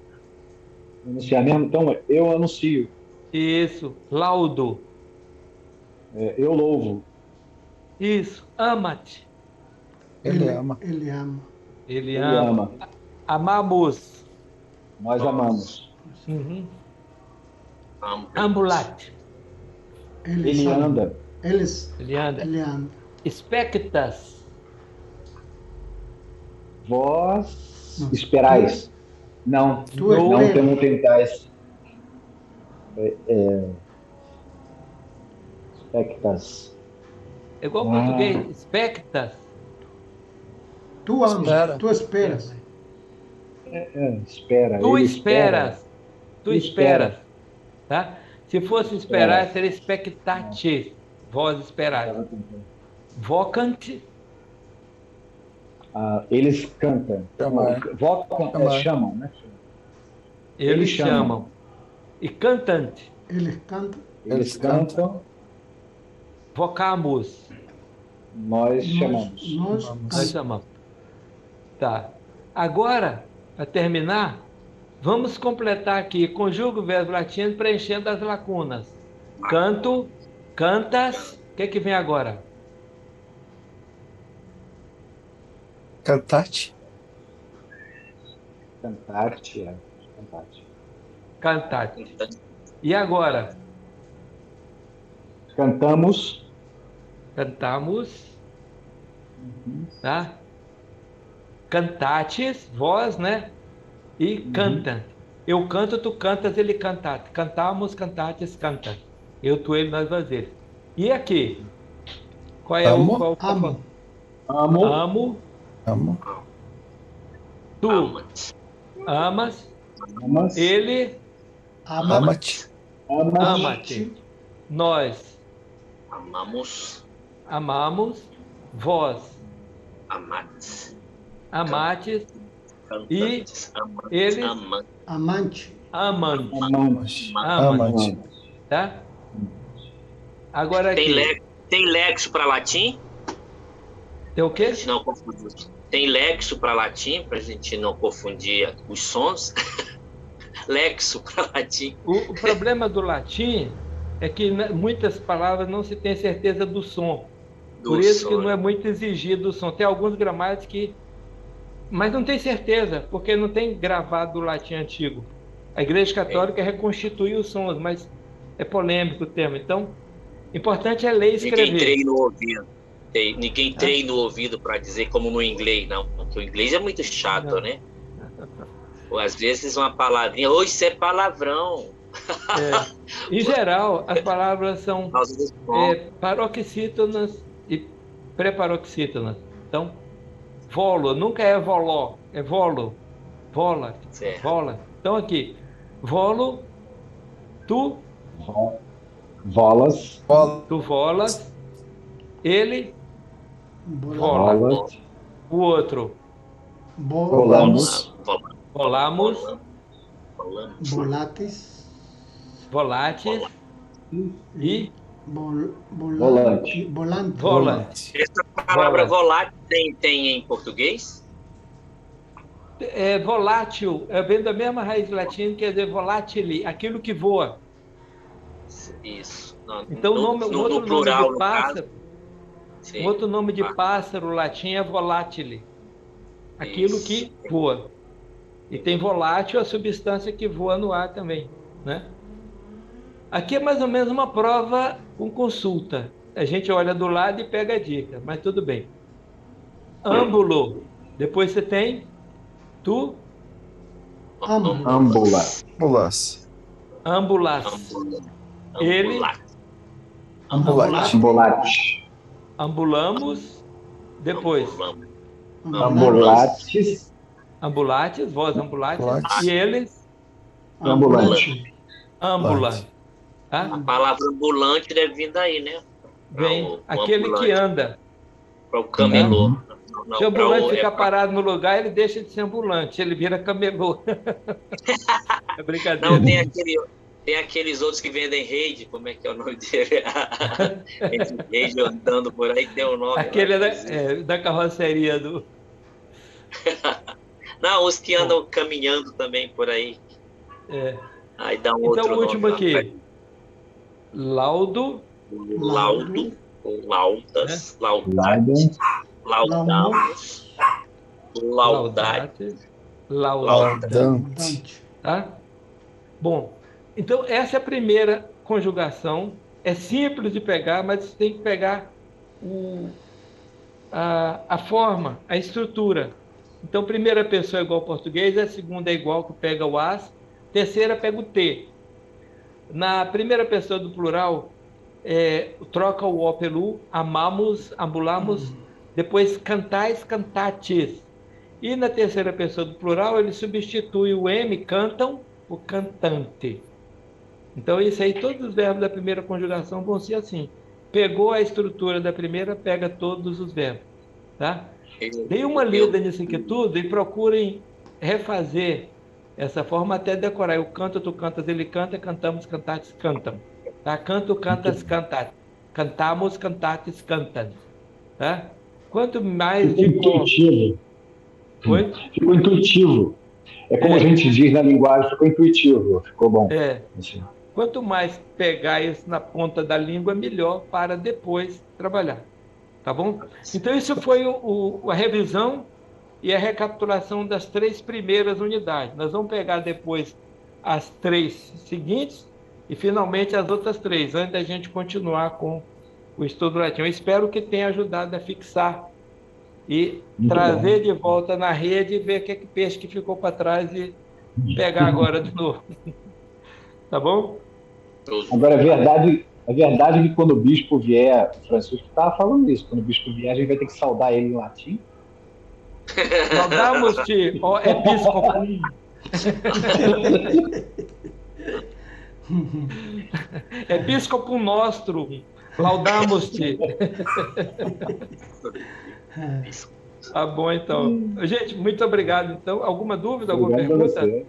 [SPEAKER 5] Anunciar mesmo? Então eu anuncio.
[SPEAKER 1] Isso. Laudo.
[SPEAKER 5] Eu louvo.
[SPEAKER 1] Isso. Amate.
[SPEAKER 2] Ele ama.
[SPEAKER 4] Ele ama.
[SPEAKER 1] Ele
[SPEAKER 5] Ele
[SPEAKER 1] ama.
[SPEAKER 5] ama.
[SPEAKER 1] Amamos.
[SPEAKER 5] Nós amamos.
[SPEAKER 1] Uhum.
[SPEAKER 3] Amo.
[SPEAKER 1] Ambulate.
[SPEAKER 5] Ele
[SPEAKER 4] ama.
[SPEAKER 5] anda.
[SPEAKER 4] Eles.
[SPEAKER 1] Ele anda.
[SPEAKER 4] Ele anda.
[SPEAKER 1] Expectas.
[SPEAKER 5] Vós
[SPEAKER 4] Não.
[SPEAKER 5] esperais. Não,
[SPEAKER 4] Tu
[SPEAKER 5] não
[SPEAKER 4] espera.
[SPEAKER 5] temos tentais. Expectas.
[SPEAKER 1] É igual
[SPEAKER 5] Ah.
[SPEAKER 1] português. Expectas.
[SPEAKER 4] Tu amas,
[SPEAKER 2] Espera.
[SPEAKER 4] tu esperas.
[SPEAKER 5] Espera.
[SPEAKER 1] Tu
[SPEAKER 5] ele
[SPEAKER 1] esperas. Tu
[SPEAKER 5] Tu
[SPEAKER 1] esperas. Tá? Se fosse esperar,
[SPEAKER 5] Espera.
[SPEAKER 1] seria expectate. Vós esperais.
[SPEAKER 5] espera.
[SPEAKER 1] Vocant,
[SPEAKER 5] Eles cantam.
[SPEAKER 2] Chamar.
[SPEAKER 5] Vocam,
[SPEAKER 2] Chamar.
[SPEAKER 5] chamam, né?
[SPEAKER 1] eles
[SPEAKER 5] chamam.
[SPEAKER 1] chamam. E cantante,
[SPEAKER 4] Eles cantam.
[SPEAKER 5] Eles cantam,
[SPEAKER 1] vocamos.
[SPEAKER 5] nós chamamos.
[SPEAKER 4] Nós
[SPEAKER 1] Nós
[SPEAKER 4] cantamos.
[SPEAKER 1] chamamos. Tá. Agora, para terminar, vamos completar aqui. Conjuga o verbo latino preenchendo as lacunas. Canto, cantas. O que vem agora?
[SPEAKER 2] Cantate.
[SPEAKER 5] Cantate, cantate.
[SPEAKER 1] Cantate. E agora?
[SPEAKER 5] Cantamos.
[SPEAKER 1] Cantamos. Tá? Cantates, voz, né? E canta. Eu canto, tu cantas, ele cantate. Cantamos, cantates, canta. Eu, tu, ele, nós, vós, E aqui? Qual é
[SPEAKER 2] Amo.
[SPEAKER 1] qual
[SPEAKER 4] Amo.
[SPEAKER 5] Amo.
[SPEAKER 1] Amo.
[SPEAKER 2] Amo.
[SPEAKER 1] Tu
[SPEAKER 3] Amas.
[SPEAKER 1] amas.
[SPEAKER 5] Amas.
[SPEAKER 1] Ele
[SPEAKER 2] Ama-te.
[SPEAKER 1] ama-te. Nós
[SPEAKER 3] Amamos.
[SPEAKER 1] amamos. Vós
[SPEAKER 3] Amates.
[SPEAKER 1] amates.
[SPEAKER 3] Cantantes. Amantes.
[SPEAKER 1] eles
[SPEAKER 4] Amante.
[SPEAKER 1] amam.
[SPEAKER 5] Amamos.
[SPEAKER 2] Ama-te.
[SPEAKER 1] Tá? Agora
[SPEAKER 3] Tem,
[SPEAKER 1] aqui.
[SPEAKER 3] tem lexo para latim?
[SPEAKER 1] Tem o
[SPEAKER 3] Pra
[SPEAKER 1] quê?
[SPEAKER 3] gente não confundir. Tem lexo para latim, para a gente não confundir os sons. Lexo para latim.
[SPEAKER 1] O problema do latim é que muitas palavras não se tem certeza do som.
[SPEAKER 3] Do
[SPEAKER 1] Por isso que
[SPEAKER 3] som.
[SPEAKER 1] não é muito exigido o som. Tem alguns gramáticos que... Mas não tem certeza, porque não tem gravado o latim antigo. A Igreja Católica reconstituiu os sons, mas é polêmico o termo. Então, importante é ler e
[SPEAKER 3] Ninguém
[SPEAKER 1] escrever.
[SPEAKER 3] treina o ouvido. Ninguém treina o ouvido para dizer como no inglês, não. Porque o inglês é muito chato,
[SPEAKER 1] Não.
[SPEAKER 3] né? Ou às vezes uma palavrinha, ou isso é palavrão.
[SPEAKER 1] Em geral, as palavras são
[SPEAKER 3] Por causa dos sons.
[SPEAKER 1] paroxítonas e pré-paroxítonas. Então, volo, nunca é voló, é volo. Vola,
[SPEAKER 3] Certo.
[SPEAKER 1] vola. Então aqui, volo, tu
[SPEAKER 5] Volas.
[SPEAKER 2] Bola.
[SPEAKER 1] tu volas, ele,
[SPEAKER 4] Bola.
[SPEAKER 1] vola.
[SPEAKER 5] Volas.
[SPEAKER 1] O outro,
[SPEAKER 5] Volamos.
[SPEAKER 1] volamos,
[SPEAKER 3] Volamos.
[SPEAKER 4] Volates.
[SPEAKER 1] volates e
[SPEAKER 5] Volante.
[SPEAKER 4] Volante.
[SPEAKER 1] volante.
[SPEAKER 3] Essa palavra
[SPEAKER 1] Volante.
[SPEAKER 3] volátil tem em português?
[SPEAKER 1] É volátil, vem da mesma raiz latina, quer dizer volatile, aquilo que voa.
[SPEAKER 3] Isso. Não,
[SPEAKER 1] Então,
[SPEAKER 3] no,
[SPEAKER 1] um
[SPEAKER 3] no
[SPEAKER 1] outro
[SPEAKER 3] plural,
[SPEAKER 1] nome de
[SPEAKER 3] no
[SPEAKER 1] pássaro,
[SPEAKER 3] caso. Sim.
[SPEAKER 1] um outro nome de
[SPEAKER 3] Ah.
[SPEAKER 1] pássaro latim é volatile, aquilo
[SPEAKER 3] Isso.
[SPEAKER 1] que voa. E tem volátil, a substância que voa no ar também, né? Aqui é mais ou menos uma prova com consulta. A gente olha do lado e pega a dica, mas tudo bem. Âmbulo. Depois você tem tu,
[SPEAKER 5] Ambula.
[SPEAKER 2] Bolas.
[SPEAKER 1] ambulas. Ele-
[SPEAKER 2] Ambulante.
[SPEAKER 5] Ambulate.
[SPEAKER 1] Ambulamos. Depois,
[SPEAKER 5] Ambulates.
[SPEAKER 1] ambulates, vós ambulates.
[SPEAKER 2] Ambulates.
[SPEAKER 1] E eles
[SPEAKER 5] Ambulante.
[SPEAKER 1] ambulam. Tá?
[SPEAKER 3] A palavra ambulante deve vir daí, né?
[SPEAKER 1] Vem
[SPEAKER 3] o
[SPEAKER 1] aquele que
[SPEAKER 3] ambulante.
[SPEAKER 1] anda.
[SPEAKER 3] Para o camelô. Não,
[SPEAKER 1] Se o
[SPEAKER 3] pra
[SPEAKER 1] ambulante
[SPEAKER 3] o-
[SPEAKER 1] ficar
[SPEAKER 3] pra-
[SPEAKER 1] parado no lugar, ele deixa de ser ambulante, ele vira camelô. É brincadeira.
[SPEAKER 3] Não, tem aqueles outros que vendem rede, como é que é o nome dele? Esse rede andando por aí tem o nome.
[SPEAKER 1] Aquele
[SPEAKER 3] lá,
[SPEAKER 1] da carroceria do.
[SPEAKER 3] Não, os que andam caminhando também por aí.
[SPEAKER 1] É.
[SPEAKER 3] Aí dá um
[SPEAKER 1] Então,
[SPEAKER 3] outro
[SPEAKER 1] o último
[SPEAKER 3] nome.
[SPEAKER 1] aqui. Laudo,
[SPEAKER 3] Laudo, ou laudas,
[SPEAKER 5] Laudem.
[SPEAKER 3] laudamos, laudade,
[SPEAKER 1] laudate,
[SPEAKER 2] Laudante.
[SPEAKER 1] tá? Bom, então essa é a primeira conjugação. É simples de pegar, mas você tem que pegar a forma, a estrutura. Então, primeira pessoa é igual ao português, a segunda é igual que pega o as, terceira pega o t. Na primeira pessoa do plural, troca o o pelo amamos, ambulamos, depois cantais, cantates. E na terceira pessoa do plural, ele substitui o M, cantam, por cantante. Então, isso aí, todos os verbos da primeira conjugação vão ser assim. Pegou a estrutura da primeira, pega todos os verbos. Tá? Dê uma lida nisso aqui tudo e procurem refazer essa forma até decorar. Eu canto, tu cantas, ele canta, cantamos, cantates, cantam. Tá? Canto, cantas, cantates. Cantamos, cantates, cantam. Tá? Quanto mais
[SPEAKER 5] Ficou
[SPEAKER 1] de cor...
[SPEAKER 5] intuitivo.
[SPEAKER 1] Oi?
[SPEAKER 5] Ficou intuitivo. É como a gente diz na linguagem, ficou intuitivo. Ficou bom. Assim.
[SPEAKER 1] Quanto mais pegar isso na ponta da língua, melhor para depois trabalhar. Tá bom? Então, isso foi a revisão e a recapitulação das 3 primeiras unidades. Nós vamos pegar depois as 3 seguintes e, finalmente, as outras 3, antes da gente continuar com o estudo do latim. Eu espero que tenha ajudado a fixar e
[SPEAKER 5] Muito
[SPEAKER 1] trazer
[SPEAKER 5] bom.
[SPEAKER 1] de volta na rede e ver que peixe que ficou para trás e pegar agora de novo. Tá bom?
[SPEAKER 5] Agora, é verdade que quando o bispo vier, o Francisco estava falando isso, quando o bispo vier, a gente vai ter que saudar ele em latim.
[SPEAKER 1] Saudamos-te, ó episcopum. Episcopum nostrum, laudamos-te. Tá bom, então. Gente, muito obrigado. Então, alguma dúvida, alguma
[SPEAKER 5] Obrigado a
[SPEAKER 1] pergunta?
[SPEAKER 5] você.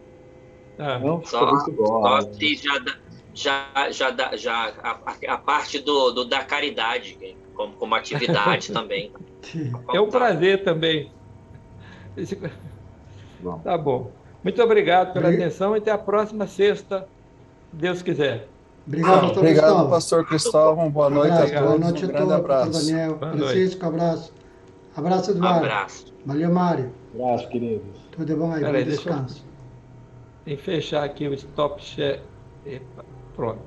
[SPEAKER 5] Não, ficou muito bom.
[SPEAKER 3] Só se já a parte da caridade, como atividade também.
[SPEAKER 1] É um prazer também.
[SPEAKER 5] Bom.
[SPEAKER 1] Tá bom. Muito obrigado pela atenção e até a próxima sexta, se Deus quiser.
[SPEAKER 4] Obrigado, pastor
[SPEAKER 2] Obrigado,
[SPEAKER 4] Cristóvão.
[SPEAKER 2] pastor Cristóvão. Boa noite
[SPEAKER 4] Abraço,
[SPEAKER 2] a
[SPEAKER 4] boa
[SPEAKER 2] todos.
[SPEAKER 4] noite
[SPEAKER 2] Um
[SPEAKER 4] a
[SPEAKER 2] grande
[SPEAKER 4] todos, pastor
[SPEAKER 2] abraço.
[SPEAKER 4] Daniel,
[SPEAKER 1] Boa noite.
[SPEAKER 4] Francisco, abraço. Abraço, Eduardo.
[SPEAKER 3] Abraço.
[SPEAKER 4] Valeu, Mário.
[SPEAKER 5] Abraço, queridos.
[SPEAKER 4] Tudo bom aí, bom
[SPEAKER 1] Peraí, deixa eu-
[SPEAKER 4] descanso.
[SPEAKER 1] Tem que fechar aqui o stop share. Epa, pronto.